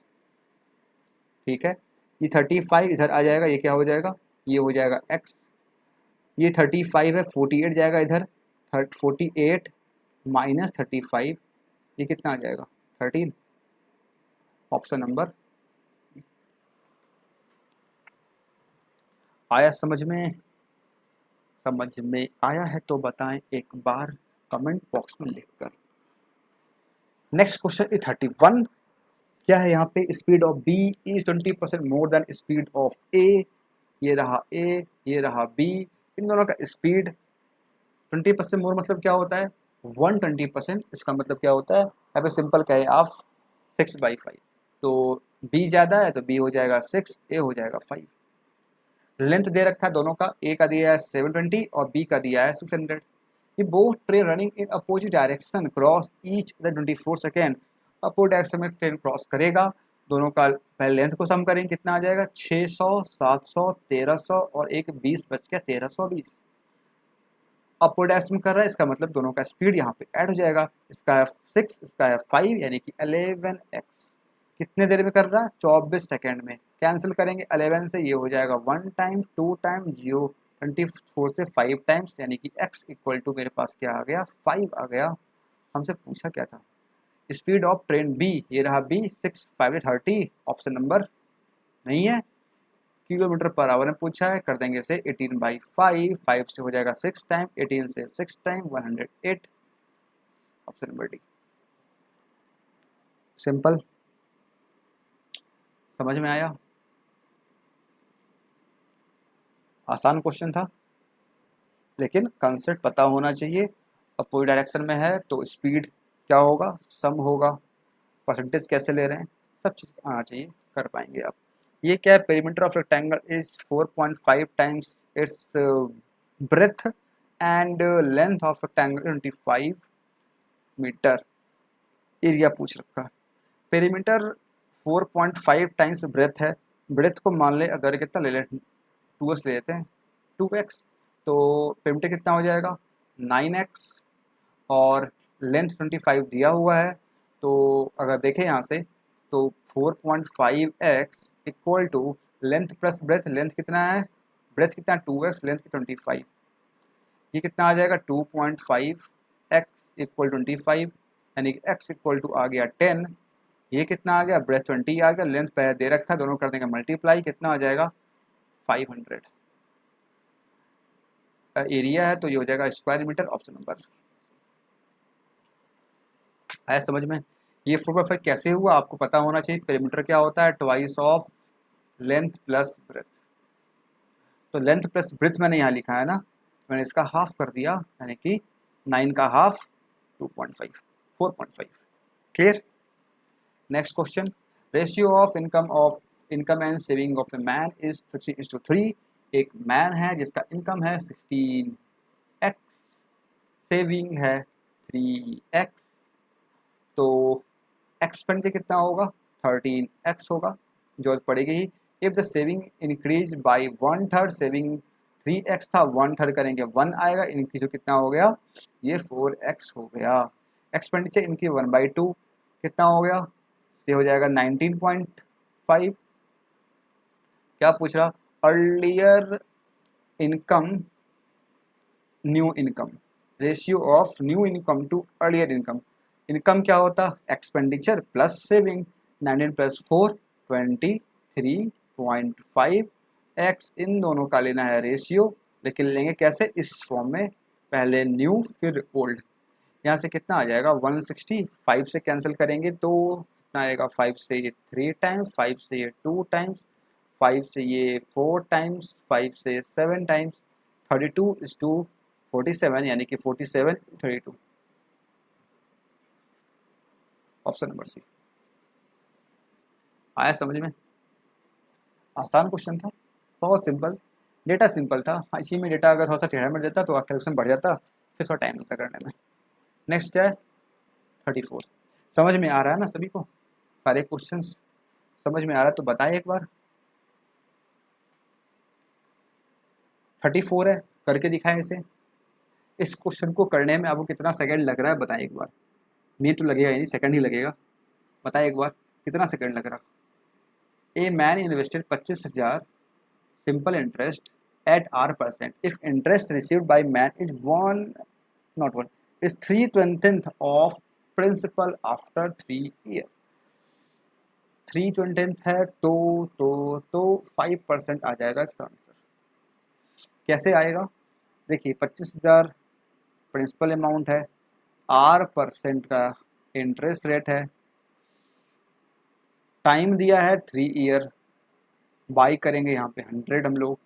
ठीक है, ये 35 इधर आ जाएगा, ये क्या हो जाएगा, ये हो जाएगा x, ये 35 है, 48 जाएगा इधर, 48 माइनस 35, ये कितना आ जाएगा 13, ऑप्शन नंबर। आया समझ में? समझ में आया है तो बताएं एक बार कमेंट बॉक्स में लिखकर। Next question is 31। क्या है यहाँ पे, speed of B is 20% more than speed of A. ये रहा ए, ये रहा बी, इन दोनों का स्पीड 20% मोर मतलब क्या होता है 120%, इसका मतलब क्या होता है, यहाँ पे सिंपल कहे आप 6/5, तो बी ज़्यादा है तो बी हो जाएगा 6, ए हो जाएगा 5। लेंथ दे रखा है दोनों का, ए का दिया है 720 और बी का दिया है 600। ये both train running in opposite direction cross each the 24 second, opposite direction में ट्रेन क्रॉस करेगा। दोनों का पहले लेंथ को सम करेंगे, कितना आ जाएगा 600, 700, 1300 और एक 20 बच गया 1320। अपवर्ड डायरेक्शन कर रहा है, इसका मतलब दोनों का स्पीड यहाँ पे ऐड हो जाएगा, इसका है 6, इसका है 5, यानी कि 11x। कितने देर में कर रहा है 24 सेकेंड में। कैंसिल करेंगे 11 से, ये हो जाएगा 1 टाइम, 2 टाइम, 24 से 5 टाइम्स, यानी कि x इक्वल टू मेरे पास क्या आ गया 5 आ गया। हमसे पूछा क्या था, स्पीड ऑफ ट्रेन बी, ये रहा बी 6, 5 30, ऑप्शन नंबर नहीं है, किलोमीटर पर आवर में पूछा है, कर देंगे इसे 18/5, 5 से हो जाएगा 6 टाइम, 18 से 6 time 108, option number D. Simple, समझ में आया? आसान क्वेश्चन था, लेकिन कंसेप्ट पता होना चाहिए। अपोजिट डायरेक्शन में है तो स्पीड क्या होगा, सम होगा, परसेंटेज कैसे ले रहे हैं, सब चीज़ आना चाहिए, कर पाएंगे आप। ये क्या है, perimeter of rectangle is 4.5 times its breadth and length of rectangle 25 metre. Area पूछ रखा है, पेरीमीटर 4.5 टाइम्स ब्रेथ है, ब्रेथ को मान ले अगर कितना ले लें 2x ले लेते हैं, 2x, तो पेरीमीटर कितना हो जाएगा 9x, और लेंथ 25 दिया हुआ है, तो अगर देखें यहाँ से तो 4.5x equal to length plus breadth, length कितना है, ब्रेथ कितना 2x, लेंथ 25, ये कितना आ जाएगा 2.5x इक्वल 25, यानी कि x इक्वल टू आ गया 10, ये कितना आ गया ब्रेथ 20 आ गया, लेंथ पहले दे रखा है, दोनों कर देंगे मल्टीप्लाई, कितना आ जाएगा 500। एरिया है तो ये हो जाएगा स्क्वायर मीटर, ऑप्शन नंबर। आया समझ में? ये 4/5 कैसे हुआ आपको पता होना चाहिए, पेरीमीटर क्या होता है twice of length plus breath, तो लेंथ प्लस ब्रेथ मैंने यहाँ लिखा है ना, मैंने इसका हाफ कर दिया, यानी कि 9 का half 2.5, 4.5। Clear? Next question, ratio of income and saving of a man is 16:3। एक मैन है जिसका इनकम है 16x, सेविंग है 3x, तो एक्सपेंडिचर कितना होगा 13x होगा, जो पड़ेगी ही। If the saving increase by 1/3, saving 3x था 1/3 करेंगे 1 आएगा, इंक्रीज कितना हो गया ये 4x हो गया। एक्सपेंडिचर इनकी 1/2 कितना हो गया, ये हो जाएगा 19.5। क्या पूछ रहा, earlier income new income, ratio of new income to earlier income. Income क्या होता, expenditure plus saving, 19 plus 4 23.5, X इन दोनों का लेना है रेशियो, लेकिन लेंगे कैसे, इस फॉर्म में, पहले न्यू फिर ओल्ड। यहाँ से कितना आ जाएगा 160, 5 से कैंसिल करेंगे तो कितना आएगा, 5 से ये 3 टाइम्स, 5 से ये 2 टाइम्स, 5 से ये 4 टाइम्स, 5 से 7 टाइम्स, 32 is to 47, यानी कि 47 32, ऑप्शन नंबर सी। आया समझ में? आसान क्वेश्चन था, बहुत सिंपल, डेटा सिंपल था। इसी में डेटा अगर थोड़ा सा टेढ़ा मिल जाता तो कैलकुलेशन बढ़ जाता, फिर थोड़ा टाइम लगता करने में। नेक्स्ट क्या है 34। समझ में आ रहा है ना सभी को, सारे क्वेश्चंस समझ में आ रहा है तो बताएं एक बार। 34 है, करके दिखाएं इसे। इस क्वेश्चन को करने में आपको कितना सेकंड लग रहा है बताएं एक बार, मिनट तो लगेगा ही नहीं, सेकंड ही लगेगा, बताएं एक बार कितना सेकंड लग रहा। A man invested 25,000 simple interest at R%. If interest received by man is not one, is 3/20th of principal after 3 years. 3/20th है तो 5% आ जाएगा इसका आंसर। कैसे आएगा? देखिए 25,000 प्रिंसिपल अमाउंट है, R% का इंटरेस्ट रेट है, टाइम दिया है 3 ईयर, बाई करेंगे यहाँ पे 100 हम लोग,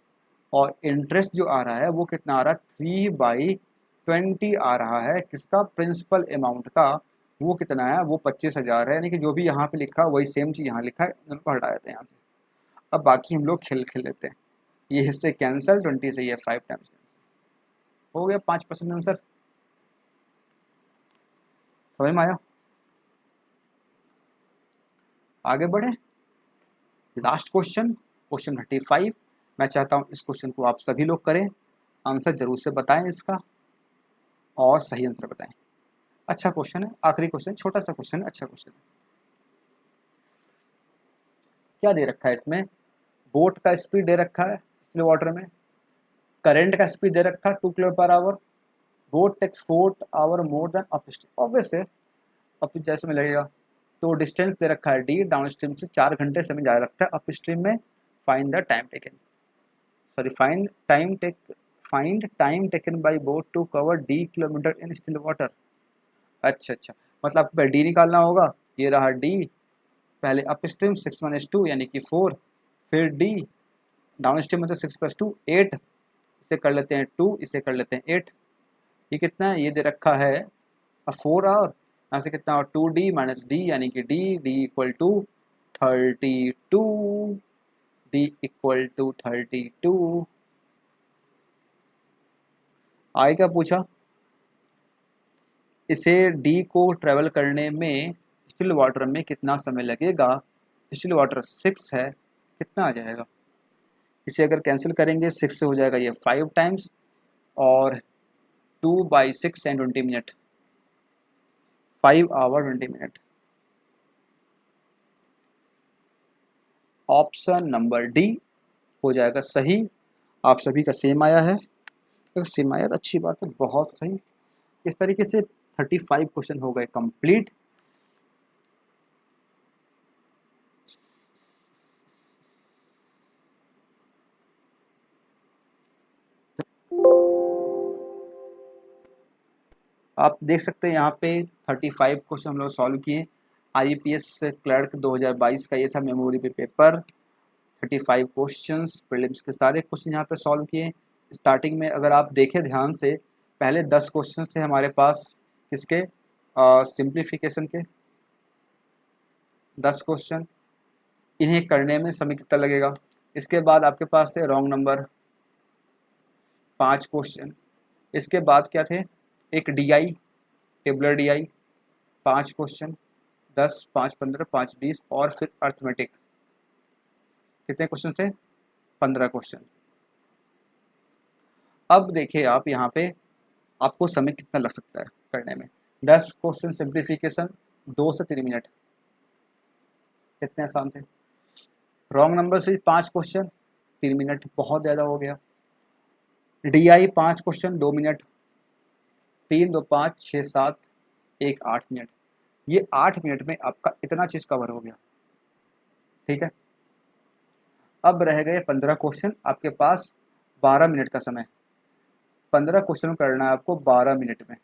और इंटरेस्ट जो आ रहा है वो कितना आ रहा है 3/20 आ रहा है किसका, प्रिंसिपल अमाउंट का। वो कितना है, वो 25,000 है, यानी कि जो भी यहाँ पे लिखा वही सेम चीज़ यहाँ लिखा है, उनको हटा देते हैं यहाँ से। अब बाकी हम लोग खेल लेते हैं, ये हिस्से कैंसिल, 20 से ये 5 टाइम्स कैंसिल हो गया, 5% आंसर। समझ में आया? आगे बढ़े, लास्ट क्वेश्चन, क्वेश्चन 35। मैं चाहता हूँ इस क्वेश्चन को आप सभी लोग करें, आंसर जरूर से बताएं इसका, और सही आंसर बताएं। अच्छा क्वेश्चन है, आखिरी क्वेश्चन, छोटा सा क्वेश्चन है, अच्छा क्वेश्चन है। क्या दे रखा है इसमें, बोट का स्पीड दे रखा है स्टिल वाटर में, करंट का स्पीड दे रखा है 2 km/h, boat takes 4 hour more than upstream. Obvious है अप जैसे में लगेगा, तो डिस्टेंस दे रखा है d, डाउन स्ट्रीम से 4 घंटे समय जा रखा है अप स्ट्रीम में, find the time taken, sorry find time taken by boat to cover d kilometre in still water. अच्छा, मतलब आपको डी निकालना होगा, ये रहा डी, पहले अप स्ट्रीम 6 - 2 यानी कि 4, फिर डी, डाउन स्ट्रीम में तो 6 + 2 8, इसे कर लेते हैं 2, इसे कर लेते हैं 8, ये कितना है, ये दे रखा है 4 आवर, यहाँ से कितना, 2d - d यानी कि d equal to 32, d equal to 32। आगे क्या पूछा, इसे d को ट्रेवल करने में स्टिल वाटर में कितना समय लगेगा, स्टिल वाटर 6 है, कितना आ जाएगा, इसे अगर कैंसिल करेंगे 6 से हो जाएगा ये 5 टाइम्स, और 2/6 and 20 minute, 5 hour 20 minute. Option number D हो जाएगा सही। आप सभी का सेम आया है, अगर सेम आया तो अच्छी बात है, बहुत सही। इस तरीके से 35 क्वेश्चन हो गए कंप्लीट। आप देख सकते हैं यहाँ पे 35 क्वेश्चन हम लोग सॉल्व किए। IAPS क्लर्क 2022 का ये था मेमोरी पे पेपर, 35 क्वेश्चंस प्रीलिम्स के सारे क्वेश्चन यहाँ पे सॉल्व किए। स्टार्टिंग में अगर आप देखें ध्यान से, पहले 10 क्वेश्चंस थे हमारे पास, किसके, सिंप्लीफिकेशन के 10 क्वेश्चन, इन्हें करने में समय कितना लगेगा। इसके बाद आपके पास थे रॉन्ग नंबर 5 क्वेश्चन, इसके बाद क्या थे, एक DI, टेबुलर DI 5 क्वेश्चन, 10, 5, 15, 5, 20, और फिर अर्थमेटिक कितने क्वेश्चन थे, 15 क्वेश्चन। अब देखिए आप यहाँ पे आपको समय कितना लग सकता है करने में, 10 क्वेश्चन सिंप्लीफिकेशन 2 से 3 मिनट, कितने आसान थे। रॉन्ग नंबर से 5 क्वेश्चन 3 मिनट, बहुत ज़्यादा हो गया। DI 5 क्वेश्चन 2 मिनट, 3, 2, 5, 6, 7, 1, 8 मिनट, ये 8 मिनट में आपका इतना चीज़ कवर हो गया, ठीक है। अब रह गए 15 क्वेश्चन, आपके पास 12 मिनट का समय, 15 क्वेश्चन करना है आपको 12 मिनट में,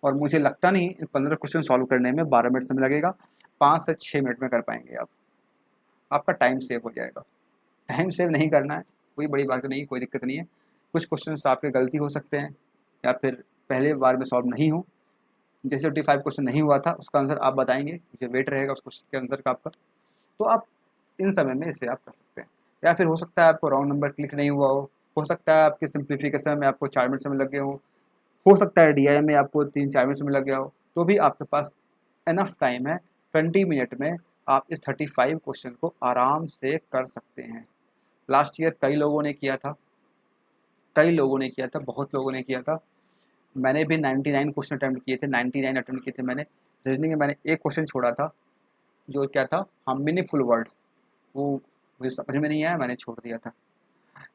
और मुझे लगता नहीं इन 15 क्वेश्चन सॉल्व करने में 12 मिनट समय लगेगा, 5 से 6 मिनट में कर पाएंगे आप, आपका टाइम सेव हो जाएगा। टाइम सेव नहीं करना है कोई बड़ी बात नहीं, कोई दिक्कत नहीं है। कुछ क्वेश्चन आपके गलती हो सकते हैं, या फिर पहले बार में सॉल्व नहीं हो, जैसे 25 क्वेश्चन नहीं हुआ था उसका आंसर आप बताएंगे, मुझे वेट रहेगा उस क्वेश्चन के आंसर का आपका, तो आप इन समय में इसे आप कर सकते हैं। या फिर हो सकता है आपको रॉन्ग नंबर क्लिक नहीं हुआ हो सकता है आपके सिंप्लीफिकेशन में आपको 4 मिनट समय लग गए हो सकता है DI में आपको 3-4 मिनट समय लग गया हो, तो भी आपके पास इनफ टाइम है, 20 मिनट में आप इस 35 क्वेश्चन को आराम से कर सकते हैं। लास्ट ईयर कई लोगों ने किया था, बहुत लोगों ने किया था। मैंने भी 99 क्वेश्चन अटैम्प्ट किए थे, 99 अटैम्प्ट किए थे मैंने। रीजनिंग में मैंने एक क्वेश्चन छोड़ा था, जो क्या था, हाँ मीनिंगफुल वर्ड, वो मुझे समझ में नहीं आया, मैंने छोड़ दिया था।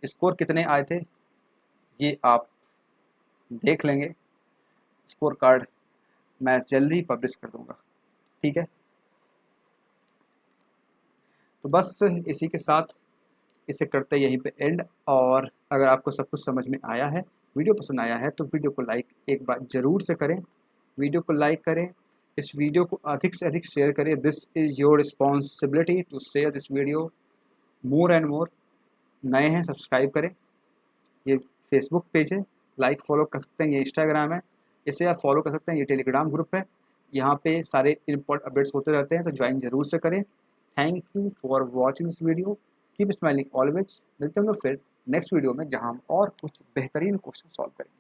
स्कोर कितने आए थे ये आप देख लेंगे, स्कोर कार्ड मैं जल्दी पब्लिश कर दूंगा, ठीक है। तो बस इसी के साथ इसे करते यहीं पे एंड। और अगर आपको सब कुछ समझ में आया है, वीडियो पसंद आया है, तो वीडियो को लाइक एक बार ज़रूर से करें, वीडियो को लाइक करें, इस वीडियो को अधिक से अधिक शेयर करें। This is your responsibility to share this video more and more. नए हैं सब्सक्राइब करें, ये फेसबुक पेज है, लाइक फॉलो कर सकते हैं, ये इंस्टाग्राम है, इसे आप फॉलो कर सकते हैं, ये टेलीग्राम ग्रुप है, यहाँ पे सारे इम्पोर्टेंट अपडेट्स होते रहते हैं, तो ज्वाइन जरूर से करें। Thank you for watching this video, keep smiling always. मिलते हैं हम लोग फिर नेक्स्ट वीडियो में, जहाँ हम और कुछ बेहतरीन क्वेश्चन सॉल्व करेंगे।